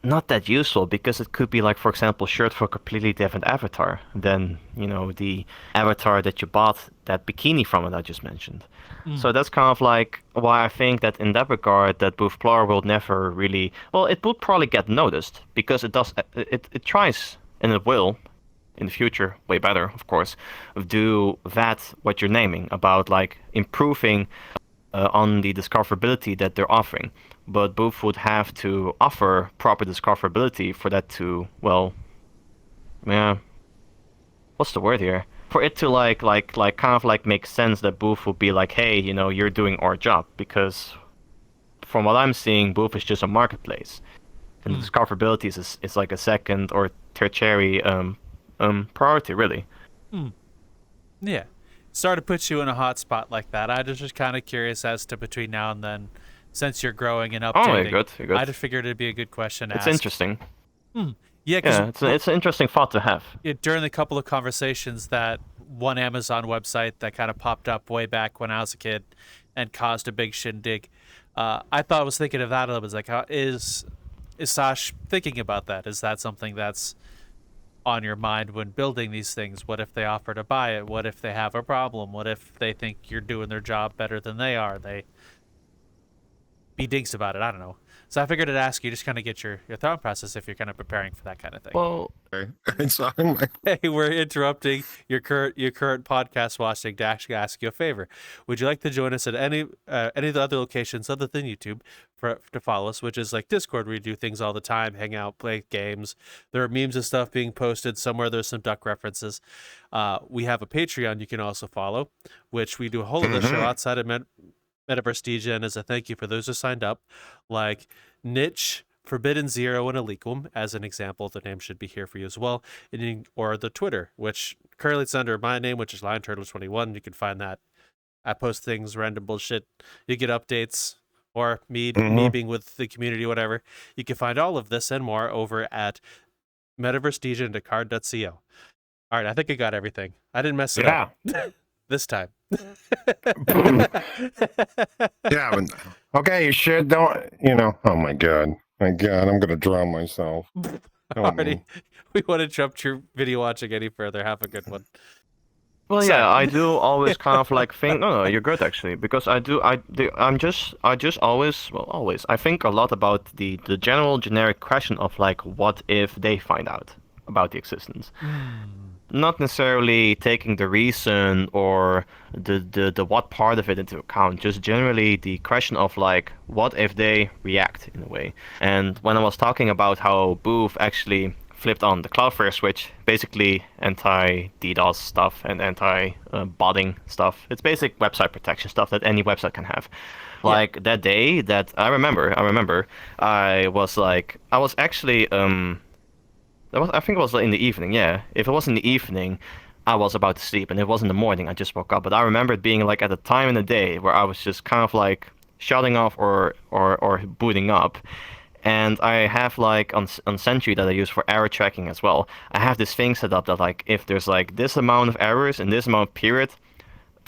not that useful because it could be like, for example, shirt for a completely different avatar than the avatar that you bought that bikini from that I just mentioned. So that's kind of like why I think that in that regard that BoothPlorer will never really, well, it will probably get noticed because it tries, and it will in the future way better, of course, do that what you're naming about like improving on the discoverability that they're offering. But Booth would have to offer proper discoverability for that to, well, yeah, what's the word here? For it to like kind of like make sense that Booth would be like, hey, you're doing our job, because from what I'm seeing, Booth is just a marketplace, and discoverability is like a second or tertiary priority, really. Yeah. Sorry to put you in a hot spot like that. I was just kind of curious as to between now and then, since you're growing and updating. Oh, you're good. I just figured it'd be a good question to It's ask. interesting. Yeah, it's an interesting thought to have. During the couple of conversations that one Amazon website that kind of popped up way back when I was a kid and caused a big shindig, I was thinking of that a little bit. It's like, how is Sasch thinking about that? Is that something that's on your mind when building these things? What if they offer to buy it? What if they have a problem? What if they think you're doing their job better than they are? They be dinks about it. I don't know. So I figured I'd ask you, just kind of get your thought process if you're kind of preparing for that kind of thing. Well, So I'm like, Hey, we're interrupting your current podcast watching to actually ask you a favor. Would you like to join us at any of the other locations other than YouTube to follow us, which is like Discord, where we do things all the time, hang out, play games. There are memes and stuff being posted. Somewhere there's some duck references. We have a Patreon you can also follow, which we do a whole of the show outside of Metaverse Degen as a thank you for those who signed up, like Niche, Forbidden Zero, and Aliquum, as an example. The name should be here for you as well. Or the Twitter, which currently it's under my name, which is LionTurtle21. You can find that. I post things, random bullshit. You get updates, or me being with the community, whatever. You can find all of this and more over at MetaverseDegen.card.co. All right, I think I got everything. I didn't mess it up this time. yeah, but, okay, you should don't, oh my god, I'm gonna drown myself. Alrighty, we want to jump to your video watching any further. Have a good one. Well, yeah, I do always kind of like think. No, you're good actually, because I just always. I think a lot about the general generic question of like, what if they find out about the existence? Not necessarily taking the reason or the what part of it into account, just generally the question of like, what if they react in a way. And when I was talking about how Booth actually flipped on the Cloudflare switch, basically anti-DDoS stuff and anti-botting stuff. It's basic website protection stuff that any website can have. Like that day that I remember, I was actually I think it was in the evening, yeah. If it was in the evening, I was about to sleep, and if it was in the morning, I just woke up. But I remember it being like at a time in the day where I was just kind of like shutting off or booting up. And I have like on Sentry that I use for error tracking as well. I have this thing set up that like if there's like this amount of errors in this amount of period,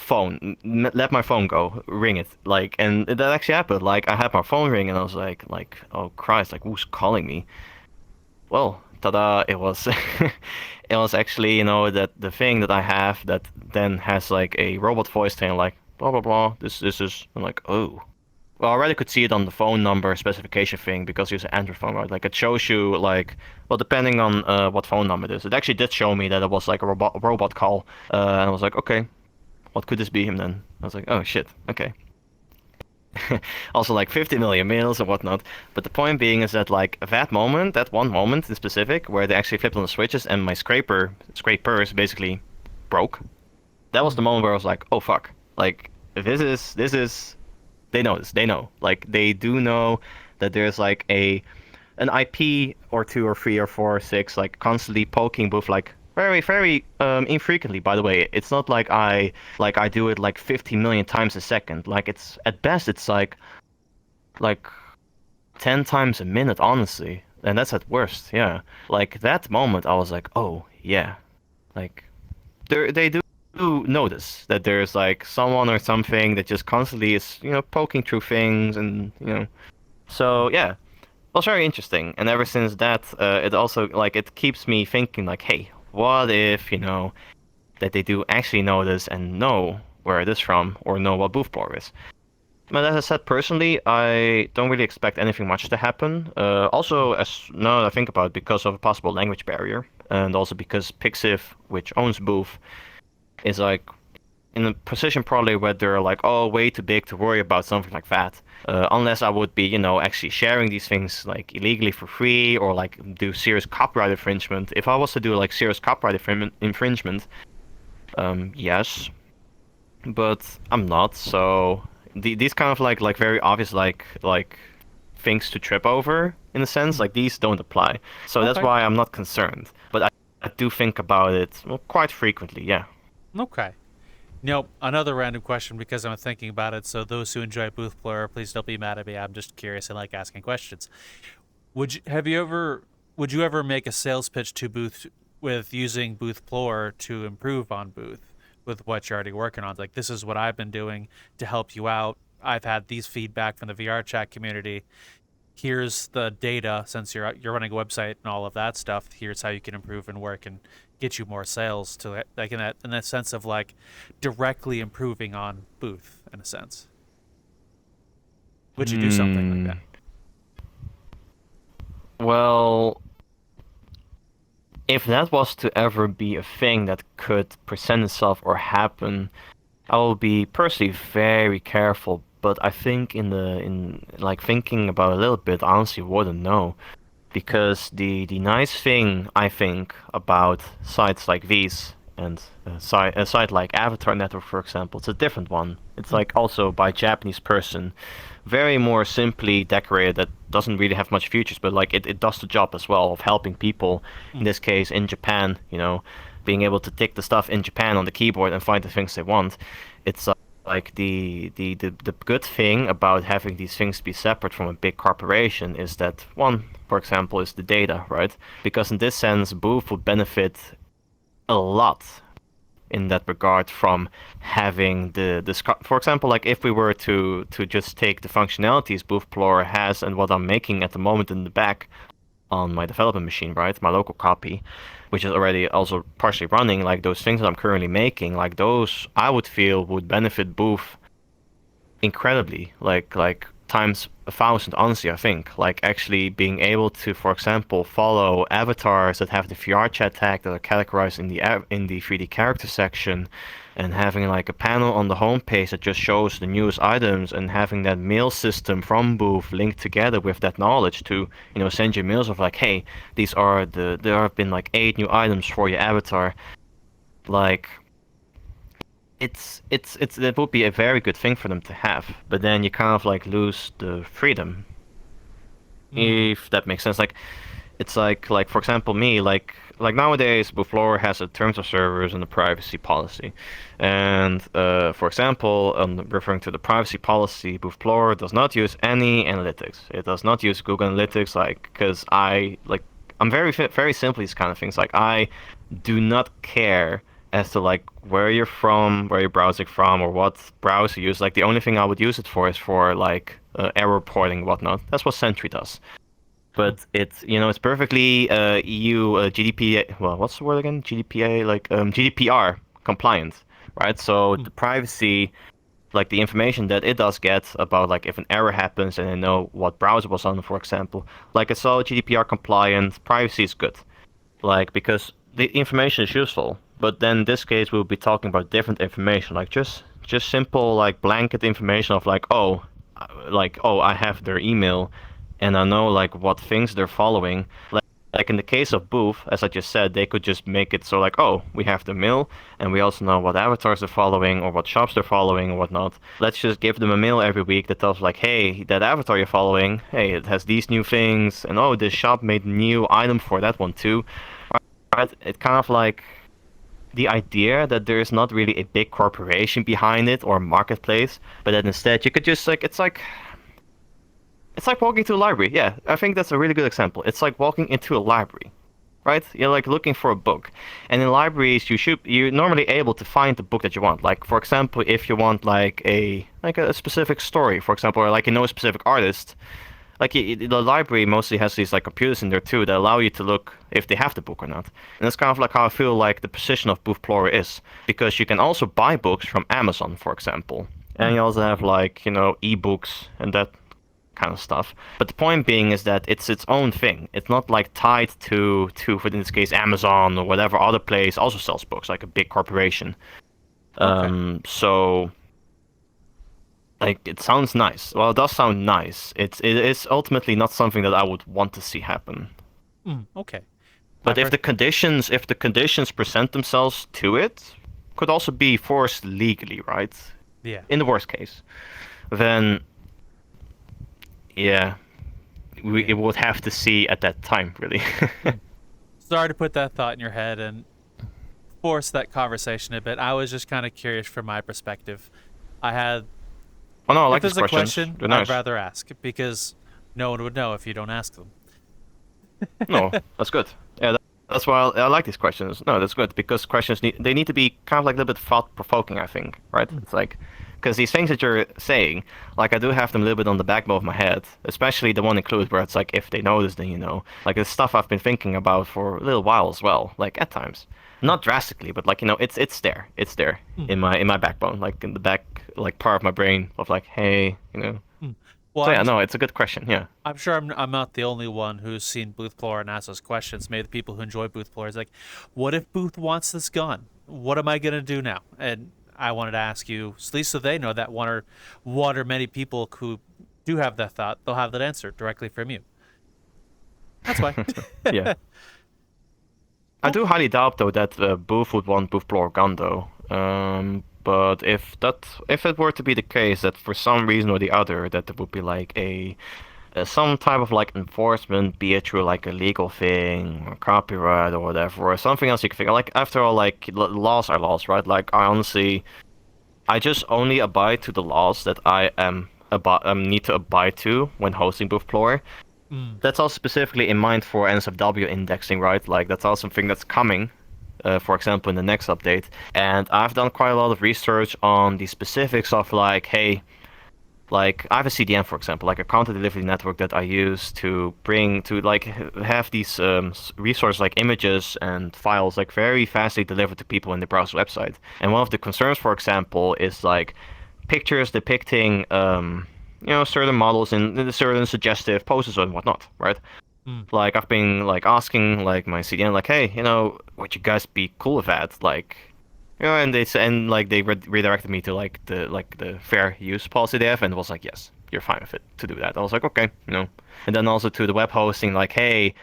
phone, let my phone go, ring it, like, and that actually happened. Like, I had my phone ring, and I was like, oh Christ, like, who's calling me? Well, ta-da! It was, it was actually, that the thing that I have that then has like a robot voice saying like, blah blah blah. This is. I'm like, oh. Well, I already could see it on the phone number specification thing because it's an Android phone, right? Like, it shows you like, well, depending on what phone number it is. It actually did show me that it was like a robot call, and I was like, okay, what could this be him then? I was like, oh shit, okay. Also like 50 million mails and whatnot. But the point being is that like that moment, that one moment in specific, where they actually flipped on the switches and my scrapers basically broke. That was the moment where I was like, oh fuck. Like, this is, they know this, they know. Like, they do know that there's like an IP or two or three or four or six like constantly poking Booth like very, very infrequently, by the way. It's not like I do it like 50 million times a second. Like, it's at best it's like 10 times a minute, honestly. And that's at worst, yeah. Like, that moment I was like, oh yeah. Like, they do notice that there's like someone or something that just constantly is, poking through things and, So yeah, it was very interesting. And ever since that, it also like it keeps me thinking like, hey, what if, that they do actually know this and know where it is from or know what BoothPlorer is. But as I said, personally, I don't really expect anything much to happen. Also, as now that I think about it, because of a possible language barrier, and also because Pixiv, which owns Booth, is like in a position probably where they're like, oh, way too big to worry about something like that. Unless I would be, actually sharing these things like illegally for free or like do serious copyright infringement. If I was to do like serious copyright infringement, yes, but I'm not. So these kind of like very obvious like things to trip over in a sense, like these don't apply. So that's why I'm not concerned. But I do think about it quite frequently. Yeah. Okay. Another random question because I'm thinking about it. So those who enjoy BoothPlorer, please don't be mad at me. I'm just curious and like asking questions. Would you ever make a sales pitch to Booth with using BoothPlorer to improve on Booth with what you're already working on? Like, this is what I've been doing to help you out. I've had these feedback from the VR chat community. Here's the data since you're running a website and all of that stuff. Here's how you can improve and work and get you more sales to it, like in that sense of like directly improving on Booth in a sense. Would you do something like that? Well, if that was to ever be a thing that could present itself or happen, I will be personally very careful. But I think in like thinking about it a little bit, I honestly wouldn't know. Because the nice thing, I think, about sites like these and a site like Avatar Network, for example, it's a different one. It's like also by a Japanese person, very more simply decorated, that doesn't really have much features, but like it does the job as well of helping people, in this case in Japan, being able to tick the stuff in Japan on the keyboard and find the things they want. It's like the good thing about having these things be separate from a big corporation is that one, for example, is the data, right? Because in this sense, Booth would benefit a lot in that regard from having for example, like if we were to just take the functionalities BoothPlorer has and what I'm making at the moment in the back on my development machine, right? My local copy, which is already also partially running, like those things that I'm currently making, like those I would feel would benefit Booth incredibly, like times 1,000, honestly, I think. Like actually being able to, for example, follow avatars that have the VR chat tag that are categorized in the 3D character section, and having like a panel on the homepage that just shows the newest items, and having that mail system from Booth linked together with that knowledge to, send you mails of like, hey, there have been like 8 new items for your avatar. Like, it would be a very good thing for them to have, but then you kind of like lose the freedom, if that makes sense. Like, it's like for example, me, like nowadays BoothPlorer has a terms of service and a privacy policy, and for example, referring to the privacy policy, BoothPlorer does not use any analytics. It does not use Google Analytics, like, because I'm very simply these kind of things. Like, I do not care as to like where you're from, where you're browsing from, or what browser you use. Like the only thing I would use it for is for like error reporting and whatnot. That's what Sentry does. But it's it's perfectly EU GDPR. Well, what's the word again? GDPR, like GDPR compliant, right? So the privacy, like the information that it does get about like if an error happens and they know what browser was on, for example, like it's all GDPR compliant. Privacy is good, like because the information is useful. But then in this case, we'll be talking about different information, like just simple like blanket information of like oh, I have their email, and I know like what things they're following. Like in the case of Booth, as I just said, they could just make it so like, oh, we have the mail, and we also know what avatars they're following or what shops they're following or whatnot. Let's just give them a mail every week that tells like, hey, that avatar you're following, hey, it has these new things, and oh, this shop made a new item for that one too. Right? It kind of like the idea that there is not really a big corporation behind it or marketplace, but that instead you could just like it's like walking to a library. Yeah, I think that's a really good example. It's like walking into a library, right? You're like looking for a book, and in libraries you're normally able to find the book that you want. Like for example, if you want like a specific story, for example, or like a specific artist, like the library mostly has these like computers in there too that allow you to look if they have the book or not. And that's kind of like how I feel like the position of BoothPlorer is, because you can also buy books from Amazon, for example, and you also have like ebooks and that kind of stuff. But the point being is that it's its own thing. It's not like tied to for in this case Amazon or whatever other place also sells books, like a big corporation. So like it sounds nice. Well, it does sound nice. It is ultimately not something that I would want to see happen. Okay. But if the conditions present themselves to it, could also be forced legally, right? Yeah. In the worst case, then yeah, it would have to see at that time, really. Sorry to put that thought in your head and force that conversation a bit. I was just kind of curious from my perspective. I had. Oh no, I If like there's these a questions. question, They're nice. I'd rather ask because no one would know if you don't ask them. No, that's good. Yeah, that's why I like these questions. No, that's good because questions need to be kind of like a little bit thought provoking, I think, right? It's like because these things that you're saying, like I do have them a little bit on the backbone of my head, especially the one included where it's like if they notice, then you know, like it's stuff I've been thinking about for a little while as well, like at times, not drastically, but like it's there, in my backbone, like in the back, like part of my brain of like, hey, Well, So yeah, no, it's a good question. Yeah. I'm sure I'm not the only one who's seen BoothPlorer and asked those questions. Maybe the people who enjoy BoothPlorer is like, what if Booth wants this gone? What am I gonna do now? And I wanted to ask you, at least so they know that one or many people who do have that thought, they'll have that answer directly from you. That's why. Yeah. I do highly doubt though that Booth would want BoothPlorer gone though. But if it were to be the case that for some reason or the other that there would be like some type of like enforcement, be it through like a legal thing or copyright or whatever, or something else you can figure. Like after all, like laws are laws, right? Like I just only abide to the laws that I need to abide to when hosting BoothPlorer. That's all specifically in mind for NSFW indexing, right? Like that's all something that's coming. For example, in the next update, and I've done quite a lot of research on the specifics of like, hey, like I have a CDN, for example, like a content delivery network that I use to like have these resources like images and files like very fastly delivered to people in the browser website. And one of the concerns, for example, is like pictures depicting certain models in certain suggestive poses and whatnot, right? Like I've been like asking like my CDN like, hey, would you guys be cool with that? Like, and they redirected me to like the fair use policy they have, and it was like, yes, you're fine with it to do that. I was like, okay, And then also to the web hosting like, hey,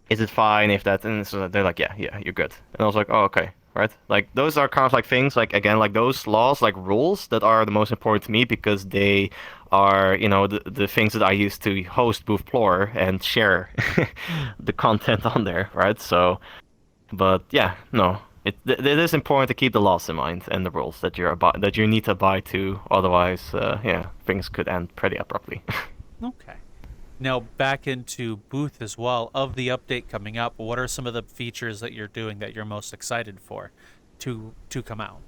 is it fine if that? And so they're like, yeah, you're good. And I was like, oh, okay. Right? Like those are kind of like things like again like those laws like rules that are the most important to me because they are the things that I use to host BoothPlorer and share the content on there, right? So, but yeah, no, it is important to keep the laws in mind and the rules that you need to abide to. Otherwise, things could end pretty abruptly. Okay. Now back into Booth as well. Of the update coming up, what are some of the features that you're doing that you're most excited for? to come out?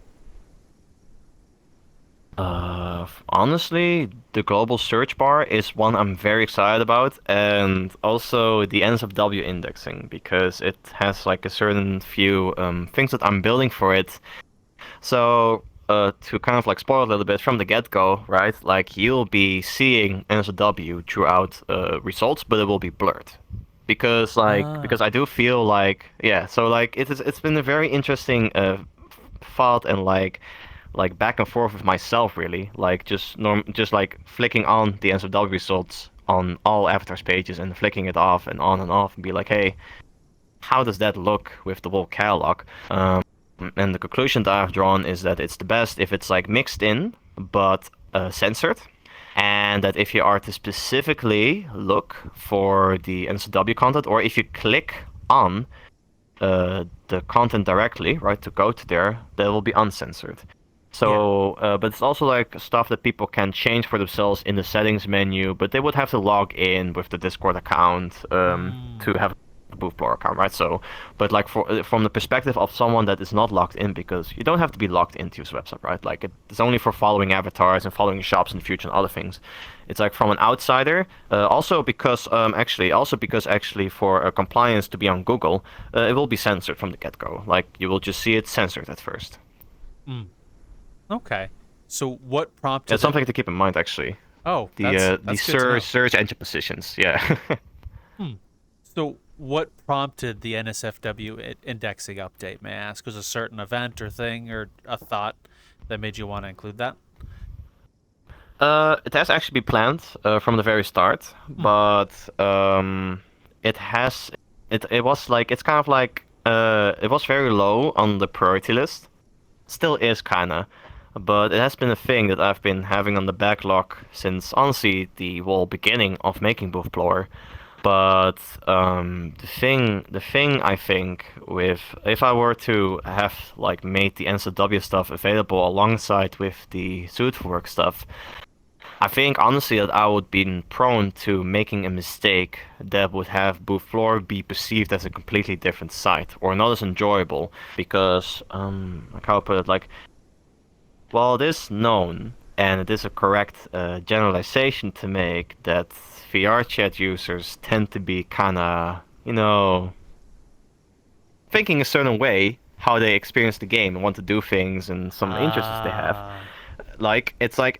Honestly, the global search bar is one I'm very excited about, and also the NSFW indexing because it has like a certain few things that I'm building for it. So, to kind of like spoil a little bit from the get-go, right? Like you'll be seeing NSFW throughout results, but it will be blurred. Because I do feel like yeah, so like it's been a very interesting thought and like back and forth with myself really, like just like flicking on the NSFW results on all avatars pages and flicking it off and off and be like, hey, how does that look with the whole catalog? And the conclusion that I've drawn is that it's the best if it's like mixed in but censored, and that if you are to specifically look for the NSFW content, or if you click on the content directly, right, to go to there, that will be uncensored. So, but it's also like stuff that people can change for themselves in the settings menu, but they would have to log in with the Discord account to have a BoothPlorer account, right? So, but like from the perspective of someone that is not logged in, because you don't have to be logged into this website, right? Like it's only for following avatars and following shops in the future and other things. It's like from an outsider. Also because actually for compliance to be on Google, it will be censored from the get-go. Like you will just see it censored at first. Okay. So what prompted? That's something to keep in mind, actually. Oh, The that's good to know. search engine positions, yeah. So what prompted the NSFW indexing update? May I ask? Was a certain event or thing or a thought that made you want to include that? It has actually been planned from the very start, but it was like it's kind of like it was very low on the priority list. Still is kinda, but it has been a thing that I've been having on the backlog since honestly the whole beginning of making BoothPlorer. But the thing I think with if I were to have like made the NSFW stuff available alongside with the Zootwork stuff, I think honestly that I would be prone to making a mistake that would have BoothPlorer be perceived as a completely different site or not as enjoyable because like how I put it, like well, it is known and it is a correct generalization to make that VR chat users tend to be kind of, thinking a certain way how they experience the game and want to do things and some interests they have. Like it's like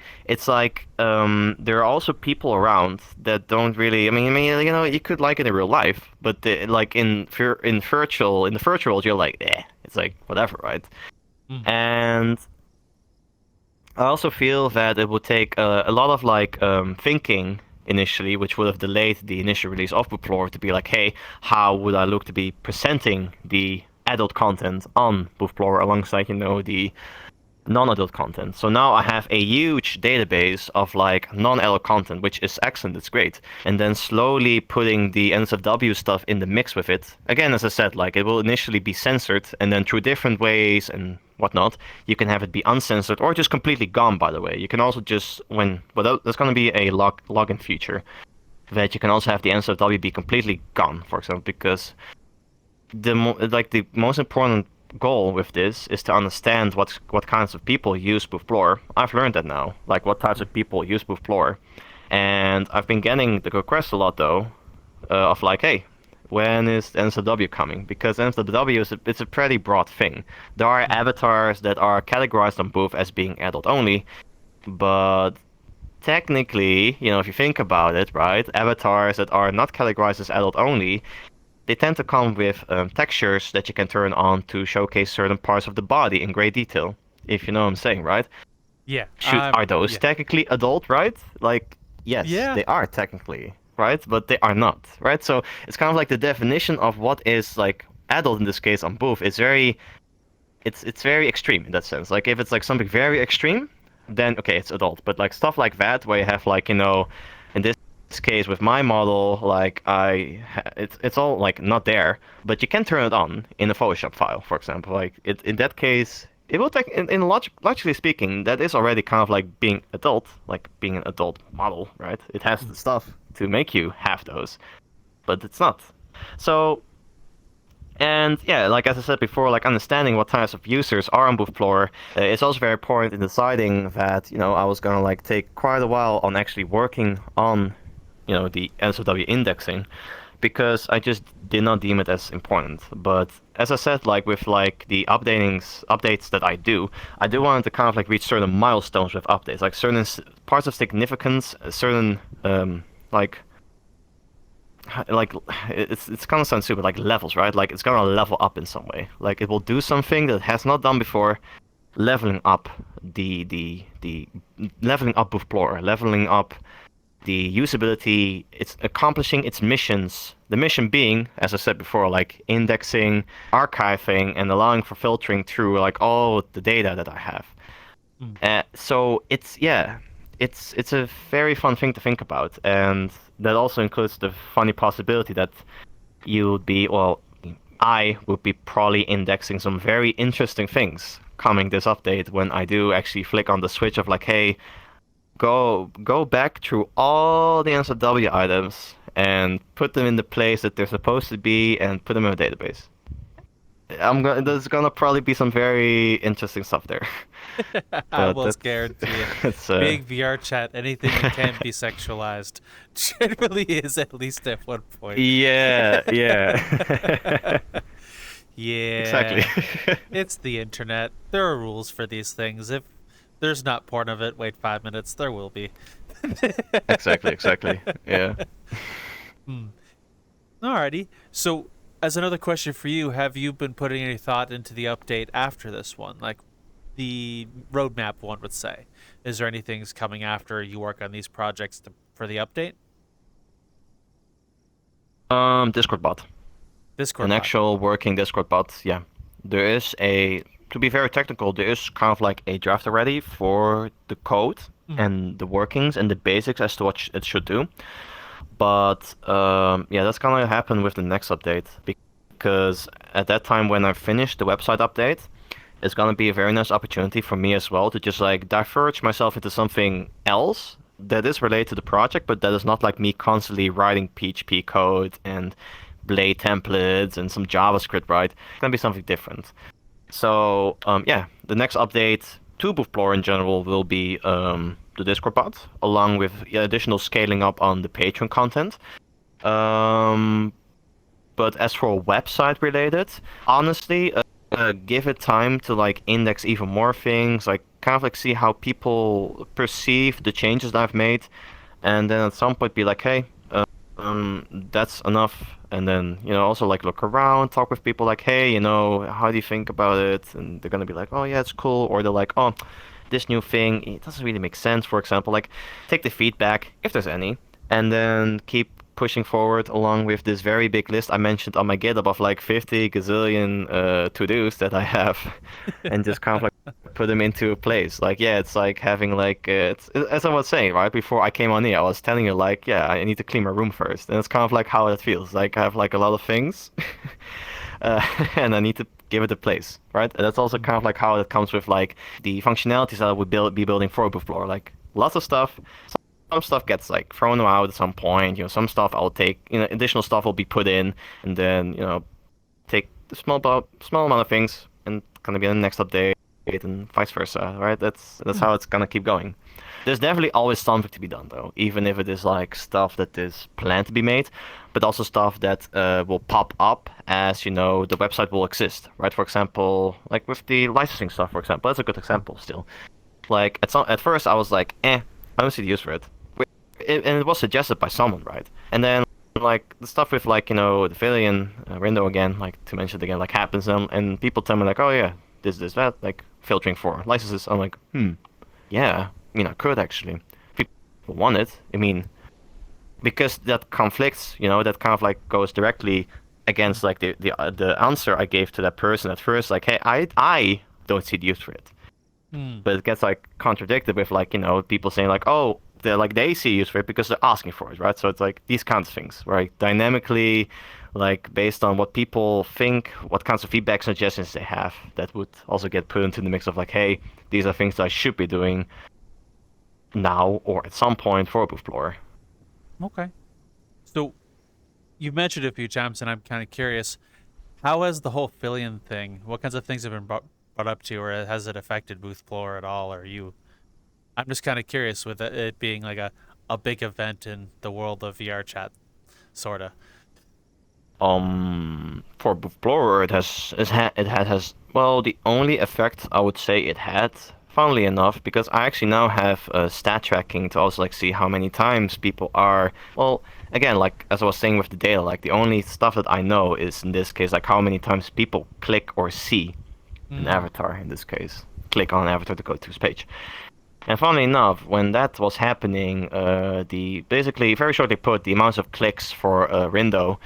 there are also people around that don't really. I mean, you could like it in real life, but like in the virtual world, you're like, it's like whatever, right? And I also feel that it would take a lot of like thinking initially, which would have delayed the initial release of BoothPlorer to be like, hey, how would I look to be presenting the adult content on BoothPlorer alongside, the non-adult content. So now I have a huge database of like non-adult content, which is excellent, it's great. And then slowly putting the NSFW stuff in the mix with it. Again, as I said, like it will initially be censored and then through different ways and whatnot, you can have it be uncensored or just completely gone, by the way. You can also just, there's going to be a login feature that you can also have the NSFW be completely gone, for example, because the most important goal with this is to understand what kinds of people use BoothPlorer. I've learned that now, like what types of people use BoothPlorer, and I've been getting the request a lot though, of like, hey, when is NSFW coming? Because NSFW it's a pretty broad thing. There are avatars that are categorized on Booth as being adult only, but technically, if you think about it, right, avatars that are not categorized as adult only, they tend to come with textures that you can turn on to showcase certain parts of the body in great detail, if you know what I'm saying, right? Yeah. Are those technically adult, right? Like, yes, they are technically, right? But they are not, right? So it's kind of like the definition of what is like adult in this case on Booth is it's very extreme in that sense. Like if it's like something very extreme, then okay, it's adult. But like stuff like that where you have like, in this case with my model, like it's all like not there, but you can turn it on in a Photoshop file, for example. Like in that case, it will take logically speaking, that is already kind of like being adult, like being an adult model, right? It has the stuff to make you have those, but it's not. So And yeah, like as I said before, like understanding what types of users are on BoothPlorer is also very important in deciding that, I was gonna like take quite a while on actually working on, the SOW indexing, because I just did not deem it as important. But as I said, like with like the updates that I do want to kind of like reach certain milestones with updates, like certain parts of significance, certain like like it's gonna sound stupid, like levels, right? Like it's gonna level up in some way. Like it will do something that it has not done before, leveling up the leveling up BoothPlorer, leveling up the usability. It's accomplishing its missions. The mission being, as I said before, like indexing, archiving, and allowing for filtering through like all the data that I have. So it's a very fun thing to think about, and that also includes the funny possibility that you would be, well, I would be probably indexing some very interesting things coming this update when I do actually flick on the switch of like, hey, go back through all the NSFW items and put them in the place that they're supposed to be and put them in a database. There's gonna probably be some very interesting stuff there. I But will that's guarantee it. it's Big VR chat, anything that can be sexualized generally is at least at one point. yeah. Yeah. Exactly. It's the internet. There are rules for these things. If there's not porn of it, wait 5 minutes. There will be. Exactly. Yeah. Alrighty. So, as another question for you, have you been putting any thought into the update after this one? Like the roadmap, one would say. Is there anything coming after you work on these projects for the update? Discord bot. Discord An bot. actual working Discord bot, yeah. There is to be very technical, there is kind of like a draft already for the code and the workings and the basics as to what it should do. But yeah, that's gonna happen with the next update, because at that time when I finish the website update, it's gonna be a very nice opportunity for me as well to just like diverge myself into something else that is related to the project, but that is not like me constantly writing PHP code and Blade templates and some JavaScript, right? It's gonna be something different. So yeah, the next update to BoothPlorer in general will be the Discord bot, along with additional scaling up on the Patreon content. But as for website related, honestly, give it time to like index even more things, like kind of like see how people perceive the changes that I've made, and then at some point be like, hey, that's enough. And then, also like look around, talk with people like, hey, how do you think about it? And they're gonna be like, oh yeah, it's cool. Or they're like, oh, this new thing, it doesn't really make sense, for example. Like, take the feedback, if there's any, and then keep pushing forward along with this very big list I mentioned on my GitHub of like 50 gazillion to-dos that I have, and just kind of like put them into place. Like, yeah, it's like having like, as I was saying, right, before I came on here, I was telling you like, yeah, I need to clean my room first. And it's kind of like how it feels. Like, I have like a lot of things, and I need to give it a place, right? And that's also kind of like how it comes with like the functionalities that I would be building for BoothPlorer. Like, lots of stuff. Some stuff gets like thrown out at some point. Some stuff I'll take. Additional stuff will be put in, and then take the small amount of things and gonna be in the next update, and vice versa. Right? That's how it's gonna keep going. There's definitely always something to be done though, even if it is like stuff that is planned to be made, but also stuff that will pop up as the website will exist. Right? For example, like with the licensing stuff. For example, that's a good example still. Like at first I was like, I don't see the use for it. And it was suggested by someone, right? And then like the stuff with like the Villian window again, like to mention it again, like happens, and people tell me like, oh yeah, this that, like filtering for licenses. I'm like, yeah, I could actually. People want it. Because that conflicts, that kind of like goes directly against like the answer I gave to that person at first, like, hey, I don't see the use for it. But it gets like contradicted with like people saying like, oh, they see use for it because they're asking for it, right? So it's like these kinds of things, right? Dynamically, like based on what people think, what kinds of feedback suggestions they have, that would also get put into the mix of like, hey, these are things that I should be doing now or at some point for BoothPlorer. Okay. So you mentioned a few times, and I'm kind of curious. How has the whole Fillion thing? What kinds of things have been brought up to you, or has it affected BoothPlorer at all? Or you? I'm just kind of curious with it being like a big event in the world of VR chat, sorta. For BoothPlorer, it has well, the only effect I would say it had, funnily enough, because I actually now have stat tracking to also like see how many times people are. Well, again, like as I was saying with the data, like the only stuff that I know is in this case like how many times people click or see an Mm. avatar. In this case, click on an avatar to go to his page. And funnily enough, when that was happening, the basically very shortly put, the amounts of clicks for Rindo,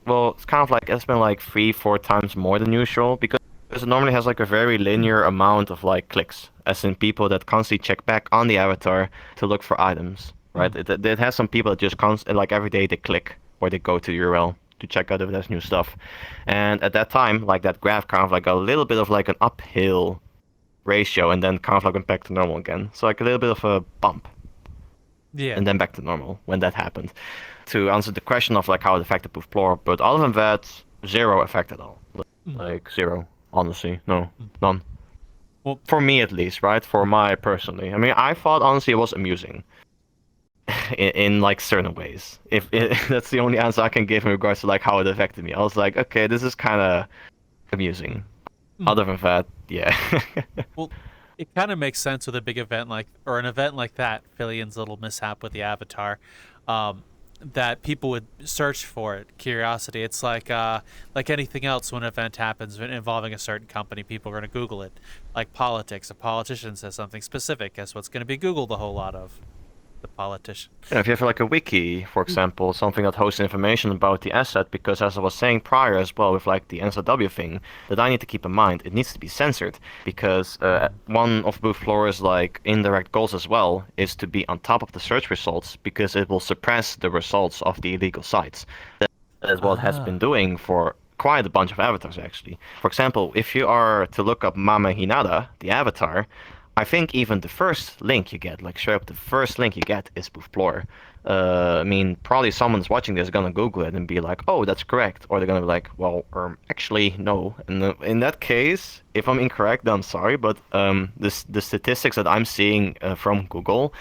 well, it's kind of like it's been like 3-4 times more than usual because it normally has like a very linear amount of like clicks, as in people that constantly check back on the avatar to look for items, right? It has some people that just like every day they click or they go to the URL to check out if there's new stuff, and at that time, like that graph kind of like a little bit of like an uphill ratio and then kind of like went back to normal again. So like a little bit of a bump Yeah. and then back to normal when that happened. To answer the question of like how it affected BoothPlorer, but other than that, zero effect at all. Like zero, honestly, no, none. Well, For me at least, right? For my personally, I mean, I thought honestly it was amusing. In like certain ways. If that's the only answer I can give in regards to like how it affected me. I was like, okay, this is kind of amusing. Other than that, yeah. well, it kind of makes sense with a big event like, or an event like that, Fillion's little mishap with the avatar, that people would search for it, curiosity. It's like anything else when an event happens involving a certain company, people are going to Google it. Like politics, a politician says something specific, guess what's going to be Googled a whole lot of? The politician. Yeah, if you have like a wiki, for example, something that hosts information about the asset, because as I was saying prior as well with like the NSFW thing, that I need to keep in mind, it needs to be censored, because one of BoothPlorer's like indirect goals as well is to be on top of the search results, because it will suppress the results of the illegal sites. That is what it has been doing for quite a bunch of avatars actually. For example, if you are to look up Mama Hinata, the avatar, I think even the first link you get, like straight up the first link you get is BoothPlorer. I mean, probably someone's watching this gonna Google it and be like, oh, that's correct. Or they're gonna be like, well, actually, no. And in that case, if I'm incorrect, then I'm sorry, but the statistics that I'm seeing from Google,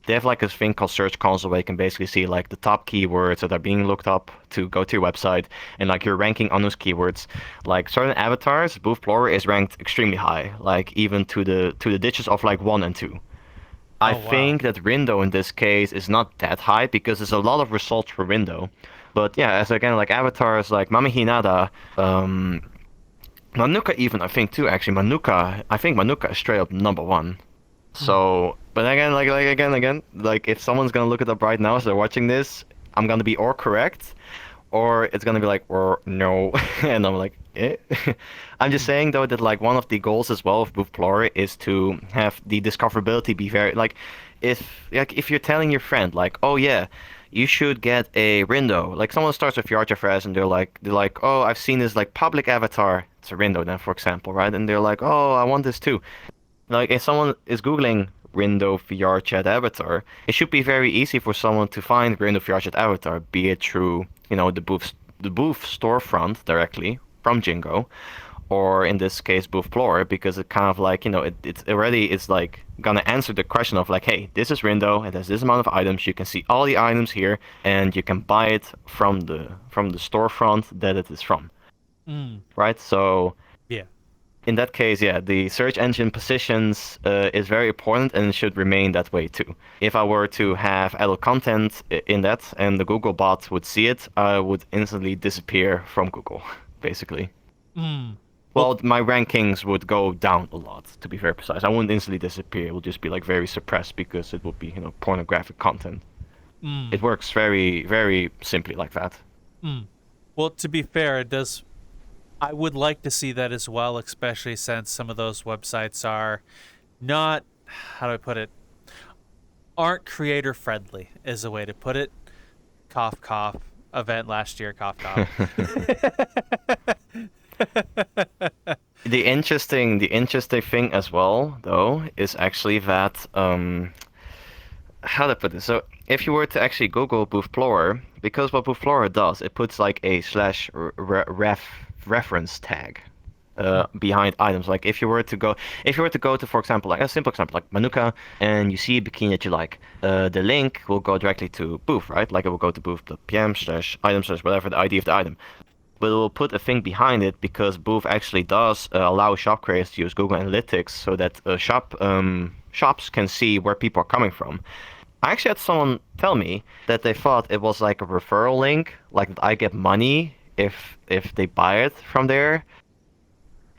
they have like a thing called Search Console where you can basically see like the top keywords that are being looked up to go to your website and like your ranking on those keywords. Like certain avatars, BoothPlorer is ranked extremely high, like even to the ditches of like 1 and 2. I Oh, wow. think that Rindo in this case is not that high because there's a lot of results for Rindo. But yeah, as again like avatars like Mami Hinata, Manuka even I think too actually I think Manuka is straight up #1. So, but again, like if someone's gonna look it up right now as they're watching this, I'm gonna be or correct, or it's gonna be like, or no, and I'm like, eh. I'm just saying though that like one of the goals as well of BoothPlorer is to have the discoverability be very like, if you're telling your friend like, oh yeah, you should get a Rindo. Like someone starts with VRCFS and they're like, oh, I've seen this like public avatar. It's a Rindo then, for example, right? And they're like, oh, I want this too. Like, if someone is Googling Rindo VR chat avatar, it should be very easy for someone to find Rindo VR chat avatar, be it through, the booth storefront directly from Jingo, or in this case, BoothPlorer, because it kind of like, it's like gonna answer the question of like, hey, this is Rindo, it has this amount of items, you can see all the items here, and you can buy it from the storefront that it is from, right? So Yeah. in that case, yeah, the search engine positions is very important and it should remain that way too. If I were to have adult content in that and the Google bot would see it, I would instantly disappear from Google, basically. Well, my rankings would go down a lot, to be very precise. I wouldn't instantly disappear. It would just be like very suppressed because it would be, pornographic content. It works very, very simply like that. Well, to be fair, it does. I would like to see that as well, especially since some of those websites are not, how do I put it, aren't creator friendly, is a way to put it. Cough, cough. Event last year, cough, cough. The interesting thing as well, though, is actually that how to put this. So if you were to actually Google BoothPlorer, because what BoothPlorer does, it puts like a /ref reference tag behind items. Like if you were to go to, for example, like a simple example, like Manuka, and you see a bikini that you like, the link will go directly to Booth, right? Like it will go to booth.pm/item/whatever the ID of the item. But it will put a thing behind it because Booth actually does allow shop creators to use Google Analytics so that shops can see where people are coming from. I actually had someone tell me that they thought it was like a referral link, like that I get money if they buy it from there.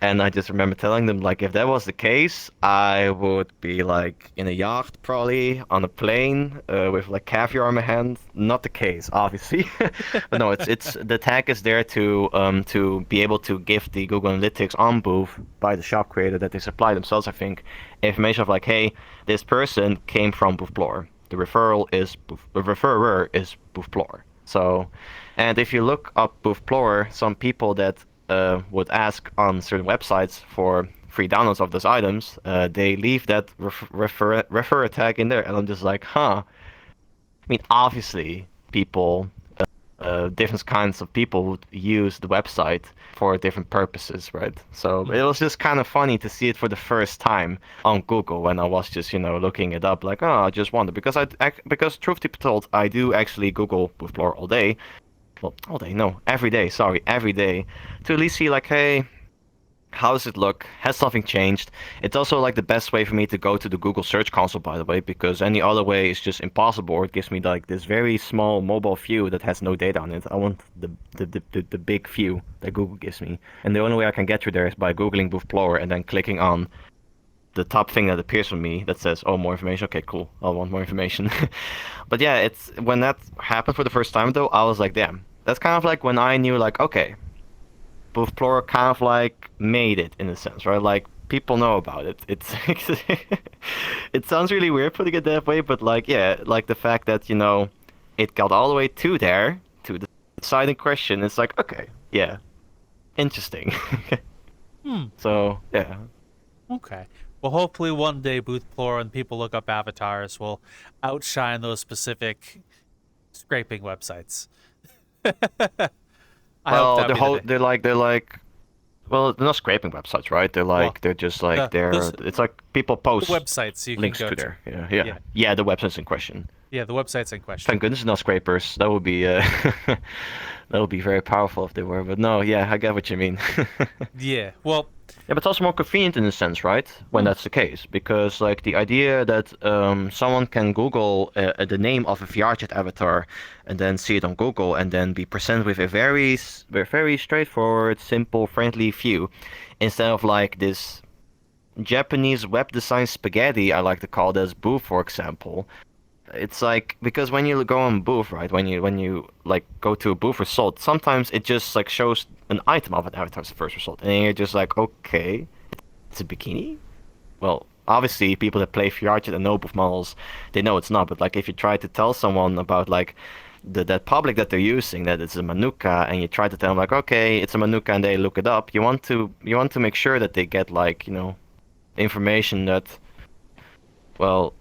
And I just remember telling them, like, if that was the case, I would be like in a yacht, probably on a plane, with like caviar in my hand. Not the case, obviously, but no, it's the tag is there to be able to give the Google Analytics on Booth by the shop creator that they supply themselves. I think information of like, hey, this person came from BoothPlorer. The referrer is BoothPlorer. So, and if you look up BoothPlorer, some people that would ask on certain websites for free downloads of those items, they leave that refer tag in there, and I'm just like, huh. I mean, obviously, people, different kinds of people would use the website for different purposes, right? So it was just kind of funny to see it for the first time on Google when I was just, looking it up, like, oh, I just wonder, because truth be told, I do actually Google BoothPlorer all day. Well, all day, no, every day, sorry, every day, to at least see like, hey, how does it look? Has something changed? It's also like the best way for me to go to the Google Search Console, by the way, because any other way is just impossible. It gives me like this very small mobile view that has no data on it. I want the big view that Google gives me, and the only way I can get through there is by Googling BoothPlorer and then clicking on the top thing that appears for me that says, oh, more information. Okay, cool. I want more information. But yeah, it's when that happened for the first time, though, I was like, damn. That's kind of like when I knew, like, okay, BoothPlorer kind of like made it in a sense, right? Like people know about it. It's it sounds really weird putting it that way, but like, yeah, like the fact that it got all the way to there to the site in question. It's like, okay, yeah, interesting. So yeah. Okay. Well, hopefully one day BoothPlorer and people look up avatars will outshine those specific scraping websites. I hope that be the day. They're like, well, they're not scraping websites, right? They're like, Well, they're just like, those- it's like people post websites you can links go to to. there. Yeah, the websites in question. Yeah, the websites in question. Thank goodness, not scrapers. That would be that would be very powerful if they were. But no, yeah, I get what you mean. Yeah. Well, Yeah, but it's also more convenient in a sense, right? When that's the case, because like the idea that someone can Google the name of a VRChat avatar and then see it on Google and then be presented with a very straightforward, simple, friendly view, instead of like this Japanese web design spaghetti, I like to call this Booth, for example. It's like, because when you go on Booth, right? When you like go to a Booth result, sometimes it just like shows an item of an avatar's first result, and you're just like, okay, it's a bikini. Well, obviously, people that play VRChat and know Booth models, they know it's not. But like, if you try to tell someone about like that public that they're using, that it's a Manuka, and you try to tell them like, okay, it's a Manuka, and they look it up, you want to make sure that they get like information that, well,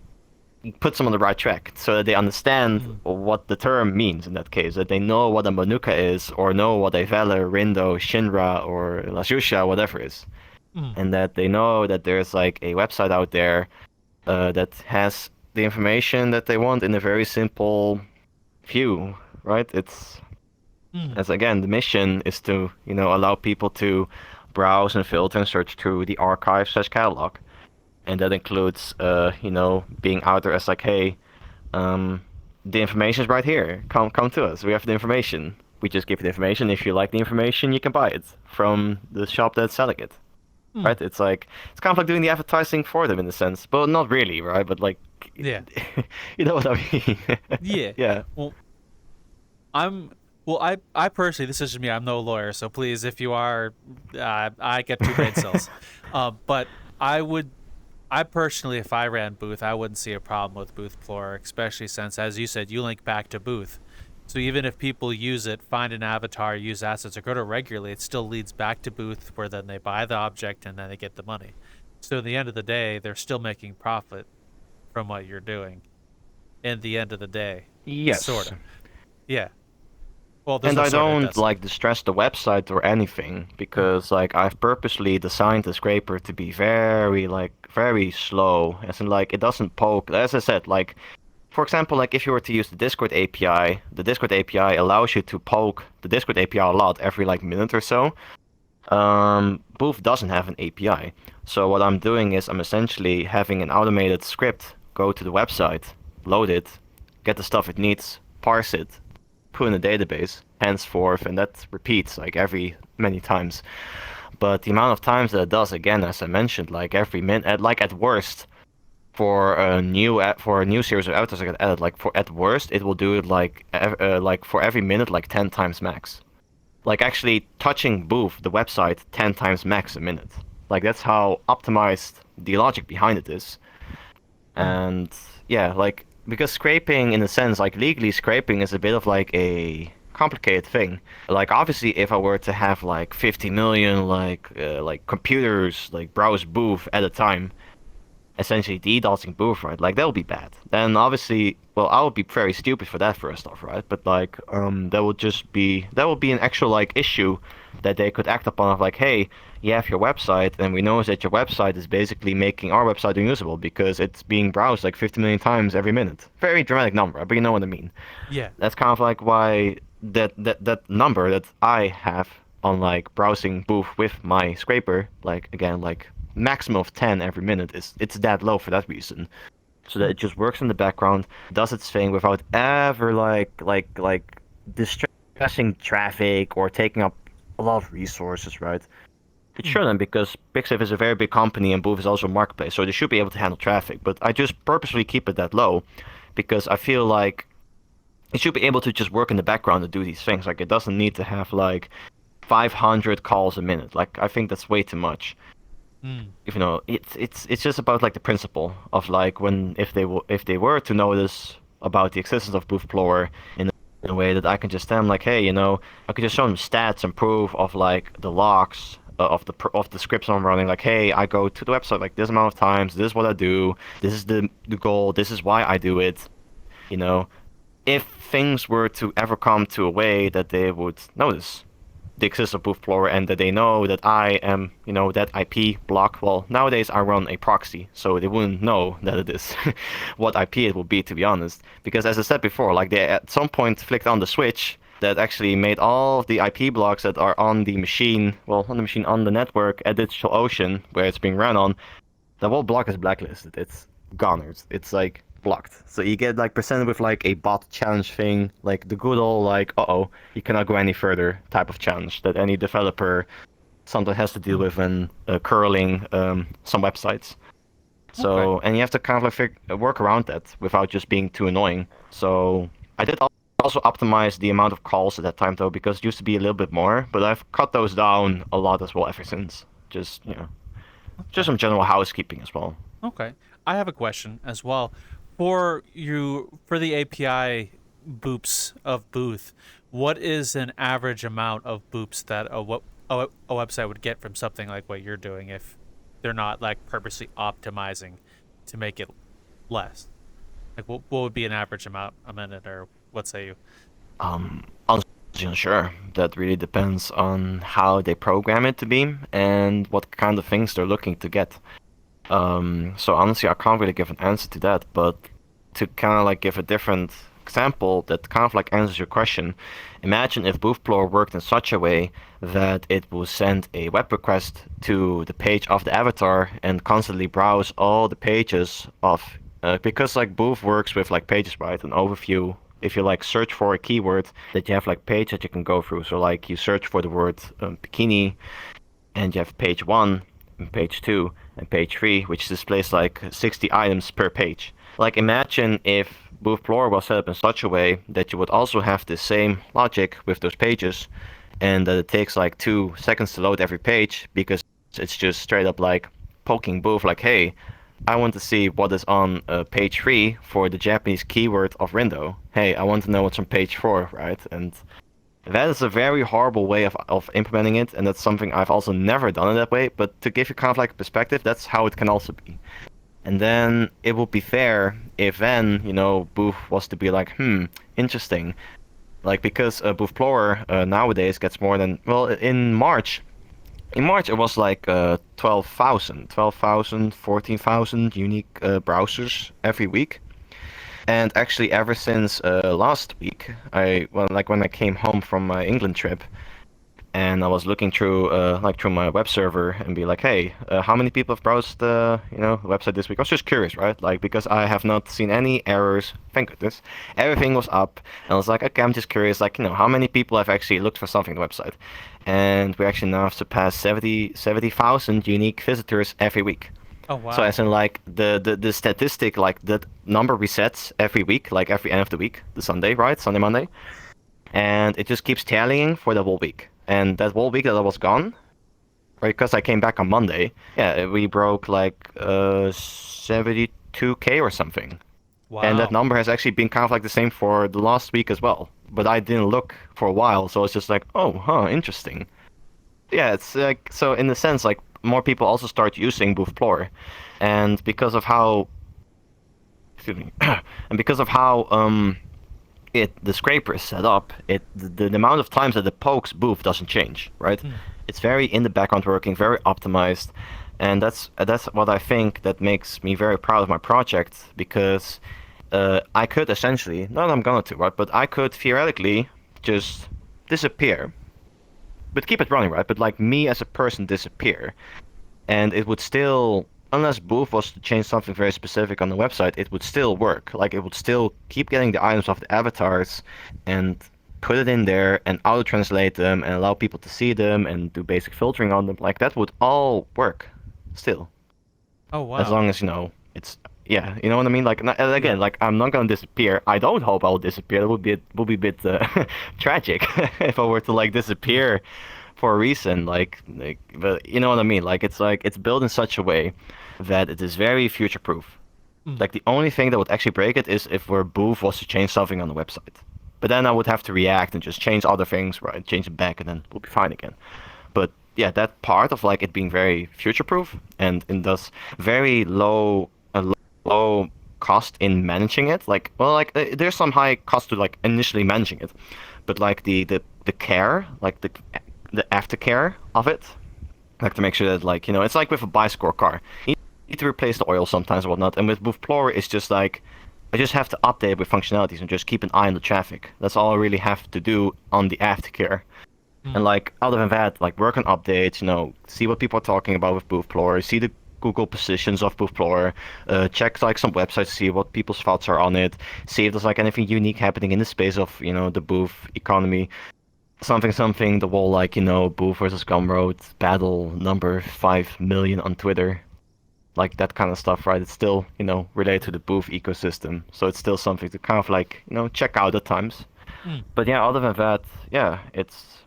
puts them on the right track so that they understand what the term means in that case, that they know what a Manuka is, or know what a Valor, Rindo, Shinra, or Lashusha, whatever is. And that they know that there's like a website out there that has the information that they want in a very simple view, right? It's, as again, the mission is to, allow people to browse and filter and search through the archive/catalog. And that includes, being out there as like, hey, the information is right here. Come to us. We have the information. We just give you the information. If you like the information, you can buy it from the shop that's selling it. Right? It's like, it's kind of like doing the advertising for them in a sense, but not really, right? But like, yeah. You know what I mean? Yeah. Yeah. I personally, this is just me. I'm no lawyer, so please, if you are, I get 2 brain cells. But I personally, if I ran Booth, I wouldn't see a problem with BoothPlorer, especially since, as you said, you link back to Booth. So even if people use it, find an avatar, use assets, or go to regularly, it still leads back to Booth, where then they buy the object and then they get the money. So at the end of the day, they're still making profit from what you're doing. In the end of the day. Yes. Sort of. Yeah. Well, there's And no I sort of don't desk. like distress the website or anything because like I've purposely designed the scraper to be very slow, as in like it doesn't poke. As I said, like for example, like if you were to use the Discord API allows you to poke the Discord API a lot every like minute or so. Booth doesn't have an API. So what I'm doing is I'm essentially having an automated script go to the website, load it, get the stuff it needs, parse it, put in a database, henceforth, and that repeats like every many times. But the amount of times that it does, again, as I mentioned, like every minute, like at worst, for a new series of avatars I get added, like for at worst, it will do it like for every minute, like 10 times max. Like actually touching Booth, the website, 10 times max a minute. Like that's how optimized the logic behind it is. And yeah, like because scraping in a sense, like legally scraping is a bit of like a complicated thing. Like obviously if I were to have like 50 million like computers like browse Booth at a time, essentially DDoSing Booth, right? Like that would be bad. Then obviously, well, I would be very stupid for that first off, right? But like, that would be an actual like issue that they could act upon of like, hey, you have your website, and we know that your website is basically making our website unusable because it's being browsed like 50 million times every minute. Very dramatic number, but you know what I mean. Yeah. That's kind of like why that number that I have on like browsing Booth with my scraper, like again, like maximum of 10 every minute is it's that low for that reason. So that it just works in the background, does its thing without ever like distressing traffic or taking up a lot of resources, right? It shouldn't because Pixif is a very big company and Booth is also a marketplace, so they should be able to handle traffic. But I just purposely keep it that low because I feel like it should be able to just work in the background to do these things. Like it doesn't need to have like 500 calls a minute. Like I think that's way too much. If you know, it's just about like the principle of like when if they were to notice about the existence of BoothPlorer in a way that I can just tell them like, hey, you know, I could just show them stats and proof of like the logs of the scripts I'm running. Like, hey, I go to the website like this amount of times. This is what I do. This is the goal. This is why I do it. You know, if things were to ever come to a way that they would notice the existence of BoothPlorer and that they know that I am, you know, that IP block. Well, nowadays I run a proxy, so they wouldn't know that it is what IP it will be, to be honest. Because as I said before, like they at some point flicked on the switch that actually made all of the IP blocks that are on the machine, well, on the network at DigitalOcean, where it's being run on, the whole block is blacklisted. It's gone. It's like blocked. So you get like presented with like a bot challenge thing, like the good old like, uh-oh, you cannot go any further type of challenge that any developer sometimes has to deal with when curling some websites. So, Okay. and you have to kind of like work around that without just being too annoying. So I did also optimize the amount of calls at that time though, because it used to be a little bit more, but I've cut those down a lot as well ever since. Just, you know, just Okay. some general housekeeping as well. Okay. I have a question as well. For the API boops of Booth, what is an average amount of boops that a website would get from something like what you're doing if they're not like purposely optimizing to make it less? Like what would be an average amount a minute, or what say you? Honestly, not sure. That really depends on how they program it to be and what kind of things they're looking to get. So honestly, I can't really give an answer to that, but to kind of like give a different example that kind of like answers your question, imagine if BoothPlorer worked in such a way that it will send a web request to the page of the avatar and constantly browse all the pages of, because like Booth works with like pages, right? An overview. If you like search for a keyword, that you have like page that you can go through. So like you search for the word bikini, and you have page 1 and page 2 and page 3, which displays like 60 items per page. Like imagine if BoothPlorer was set up in such a way that you would also have the same logic with those pages, and that it takes like 2 seconds to load every page because it's just straight up like poking Booth like, hey, I want to see what is on page 3 for the Japanese keyword of Rindo. Hey, I want to know what's on page 4, right? And that is a very horrible way of implementing it, and that's something I've also never done in that way, but to give you kind of like a perspective, that's how it can also be. And then it would be fair if then, you know, Booth was to be like, interesting. Like because BoothPlorer nowadays gets more than in March it was like 12,000, 14,000 unique browsers every week. And actually, ever since last week, when I came home from my England trip, and I was looking through through my web server and be like, hey, how many people have browsed the website this week? I was just curious, right? Like because I have not seen any errors. Thank goodness, everything was up, and I was like, okay, I'm just curious, like how many people have actually looked for something on the website, and we actually now have surpassed 70,000 unique visitors every week. Oh wow. So as in like the statistic, like the number resets every week, like every end of the week, the Sunday, right? Sunday, Monday. And it just keeps tallying for the whole week. And that whole week that I was gone, right, because I came back on Monday, yeah, we broke like 72K or something. Wow. And that number has actually been kind of like the same for the last week as well. But I didn't look for a while, so it's just like, oh, huh, interesting. Yeah, it's like, so in the sense, like, more people also start using BoothPlorer. And because of how, excuse me, and because of how the scraper is set up, the amount of times that it pokes Booth doesn't change, right? It's very in the background working, very optimized, and that's what I think that makes me very proud of my project, because I could essentially, not that I'm gonna to, right, but I could theoretically just disappear, but keep it running, right? But like me as a person disappear, and it would still, unless Booth was to change something very specific on the website, it would still work. Like it would still keep getting the items of the avatars and put it in there and auto-translate them and allow people to see them and do basic filtering on them. Like that would all work still. Oh wow. As long as, it's, yeah, you know what I mean? Like, again, like I'm not gonna disappear. I don't hope I will disappear. That would be a bit tragic if I were to like disappear for a reason. Like, but you know what I mean? Like it's built in such a way that it is very future-proof. Like the only thing that would actually break it is if where Booth was to change something on the website. But then I would have to react and just change other things, right? Change it back, and then we'll be fine again. But yeah, that part of like it being very future-proof and thus very low cost in managing it. Like, well, like there's some high cost to like initially managing it, but like the care, like the aftercare of it, like to make sure that like it's like with a bicycle or car. You need to replace the oil sometimes or whatnot. And with BoothPlorer, it's just like I just have to update it with functionalities and just keep an eye on the traffic. That's all I really have to do on the aftercare. And like other than that, like work on updates, see what people are talking about with BoothPlorer, see the Google positions of BoothPlorer, check like some websites, see what people's thoughts are on it, see if there's like anything unique happening in the space of the Booth economy. Something, the whole like Booth versus Gumroad battle number 5 million on Twitter, like that kind of stuff, right? It's still related to the Booth ecosystem, so it's still something to kind of like check out at times. But yeah, other than that, yeah, it's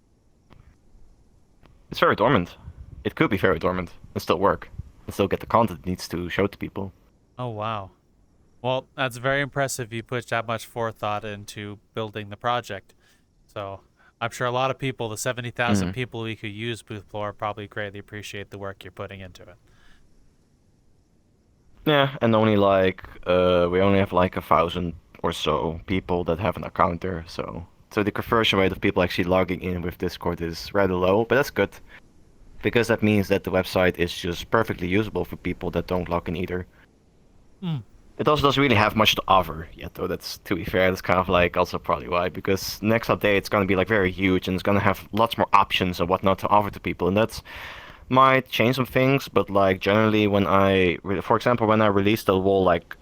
very dormant. It could be very dormant and still work and still get the content it needs to show to people. Oh wow. Well, that's very impressive. You put that much forethought into building the project. So I'm sure a lot of people, the 70,000 people who could use BoothPlorer, probably greatly appreciate the work you're putting into it. Yeah, and only like we only have like 1,000 or so people that have an account there, so the conversion rate of people actually logging in with Discord is rather low, but that's good, because that means that the website is just perfectly usable for people that don't log in either. It also doesn't really have much to offer yet, though. That's, to be fair, that's kind of like also probably why, because next update it's going to be like very huge and it's going to have lots more options and whatnot to offer to people, and that's might change some things. But like generally, for example, when I released the whole like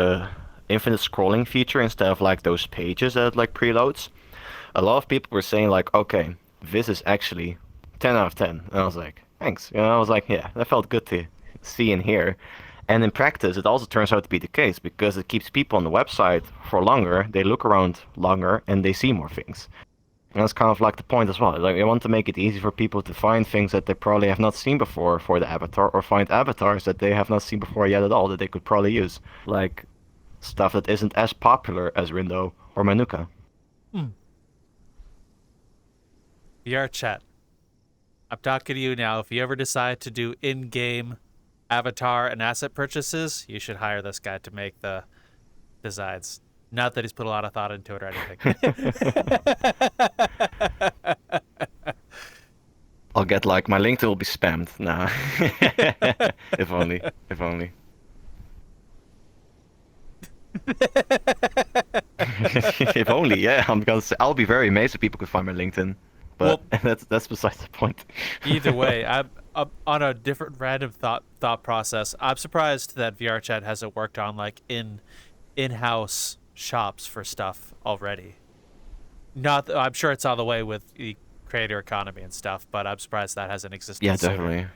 infinite scrolling feature instead of like those pages that like preloads, a lot of people were saying like, okay, this is actually 10 out of 10, and I was like, thanks. I was like, yeah, that felt good to see and hear. And in practice, it also turns out to be the case, because it keeps people on the website for longer, they look around longer, and they see more things. And that's kind of like the point as well. Like, I want to make it easy for people to find things that they probably have not seen before for the avatar, or find avatars that they have not seen before yet at all that they could probably use. Like, stuff that isn't as popular as Rindo or Manuka. VR chat. I'm talking to you now. If you ever decide to do in-game avatar and asset purchases, you should hire this guy to make the designs. Not that he's put a lot of thought into it or anything. I'll get like my LinkedIn will be spammed. Nah. If only. If only. If only, yeah. I'll be very amazed if people could find my LinkedIn. But that's besides the point. Either way, I'm on a different random thought process. I'm surprised that VR Chat hasn't worked on like in-house shops for stuff already. Not, I'm sure it's on the way with the creator economy and stuff, but I'm surprised that hasn't existed. Yeah, sooner. definitely.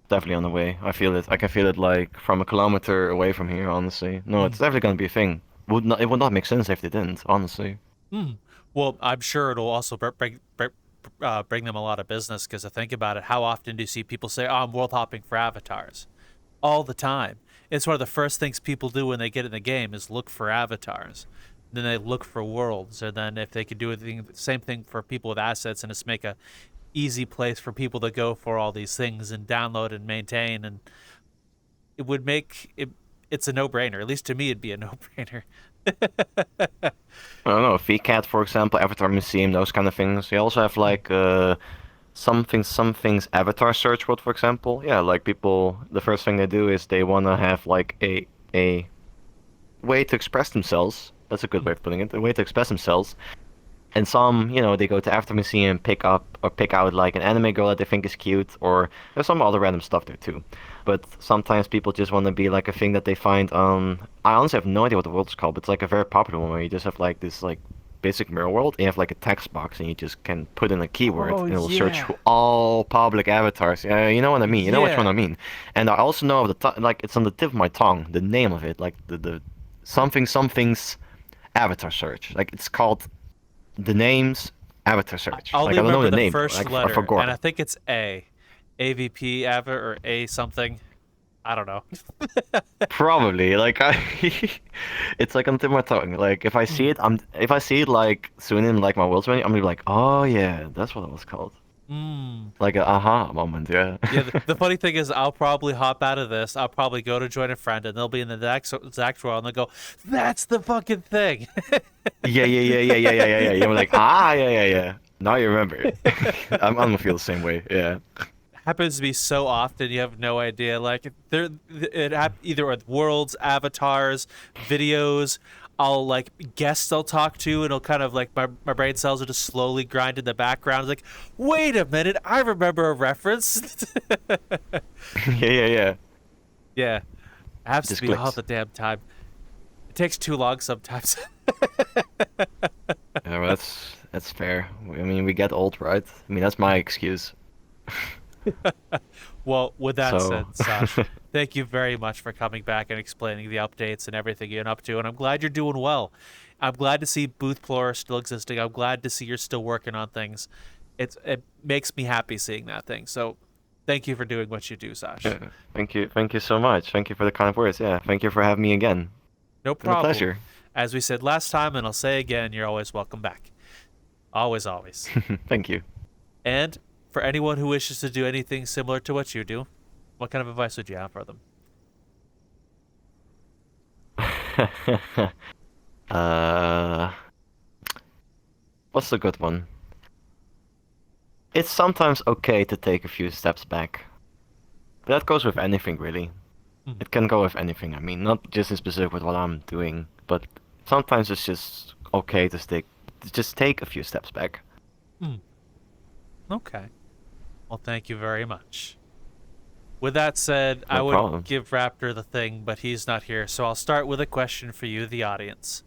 Definitely on the way. I feel it. I can feel it like from a kilometer away from here, honestly. No, it's definitely gonna be a thing. It would not make sense if they didn't, honestly. Well, I'm sure it'll also bring them a lot of business, because I think about it, how often do you see people say, "Oh, I'm world hopping for avatars," all the time? It's one of the first things people do when they get in the game is look for avatars. Then they look for worlds, and then if they could do the same thing for people with assets, and just make a easy place for people to go for all these things and download and maintain, and it would make it. It's a no-brainer. At least to me, it'd be a no-brainer. I don't know, VCAT, for example, Avatar Museum, those kind of things. They also have like some things Avatar Search World, for example. Yeah, like people, the first thing they do is they want to have like a way to express themselves. That's a good way of putting it. A way to express themselves. And some, they go to Avatar Museum, pick out like an anime girl that they think is cute, or there's some other random stuff there too. But sometimes people just want to be like a thing that they find on. I honestly have no idea what the world's called, but it's like a very popular one where you just have like this like basic mirror world, and you have like a text box, and you just can put in a keyword, and it will search for all public avatars. Yeah, you know what I mean. You know which one I mean. And I also know of like it's on the tip of my tongue, the name of it, like the something's avatar search. Like it's called the name's avatar search. I'll like I don't know remember the name. First like, letter, I forgot. and I think it's AVP Ava or A something. I don't know. Probably like it's like on the tip of my tongue. Like if I see it like soon in like my world's menu, I'm gonna be like, oh yeah, that's what it was called. Like an aha moment, yeah. Yeah, the funny thing is, I'll probably hop out of this. I'll probably go to join a friend, and they'll be in the exact world, and they'll go, "That's the fucking thing." Yeah. You're like, yeah. Now you remember. I'm gonna feel the same way. Yeah. Happens to be so often, you have no idea. Like either with worlds, avatars, videos. I'll like guests I'll talk to, and it'll kind of like my brain cells will just slowly grind in the background. It's like, wait a minute, I remember a reference. Yeah. Yeah, it has to be clicks. all the damn time. It takes too long sometimes. Yeah, well, that's fair. I mean, we get old, right? I mean, that's my excuse. Well, with that So- said, Sash, thank you very much for coming back and explaining the updates and everything you're up to, and I'm glad you're doing well. I'm glad to see BoothPlorer still existing. I'm glad to see you're still working on things. It makes me happy seeing that thing. So, thank you for doing what you do, Sash. Yeah, thank you so much. Thank you for the kind words. Yeah, thank you for having me again. No It's been a problem. pleasure. As we said last time, and I'll say again, you're always welcome back. Always, always. Thank you. And for anyone who wishes to do anything similar to what you do, what kind of advice would you have for them? What's a good one? It's sometimes okay to take a few steps back. That goes with anything, really. It can go with anything. I mean, not just in specific with what I'm doing, but sometimes it's just okay to just take a few steps back. Okay. Well, thank you very much. With that said, I No would problem. give Raptor the thing, but he's not here, so I'll start with a question for you, the audience.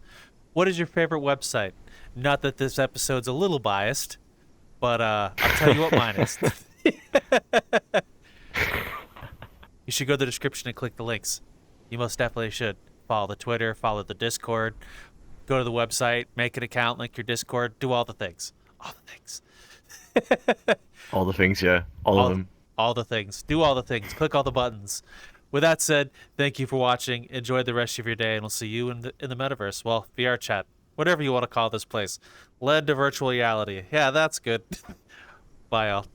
What is your favorite website? Not that this episode's a little biased, but I'll tell you what mine is. You should go to the description and click the links. You most definitely should. Follow the Twitter, follow the Discord, go to the website, make an account, link your Discord, do all the things. All the things. All the things, yeah. All of them. All the things. Do all the things. Click all the buttons. With that said, thank you for watching. Enjoy the rest of your day, and we'll see you in the metaverse. Well, VR chat, whatever you want to call this place. Land to virtual reality. Yeah, that's good. Bye, all.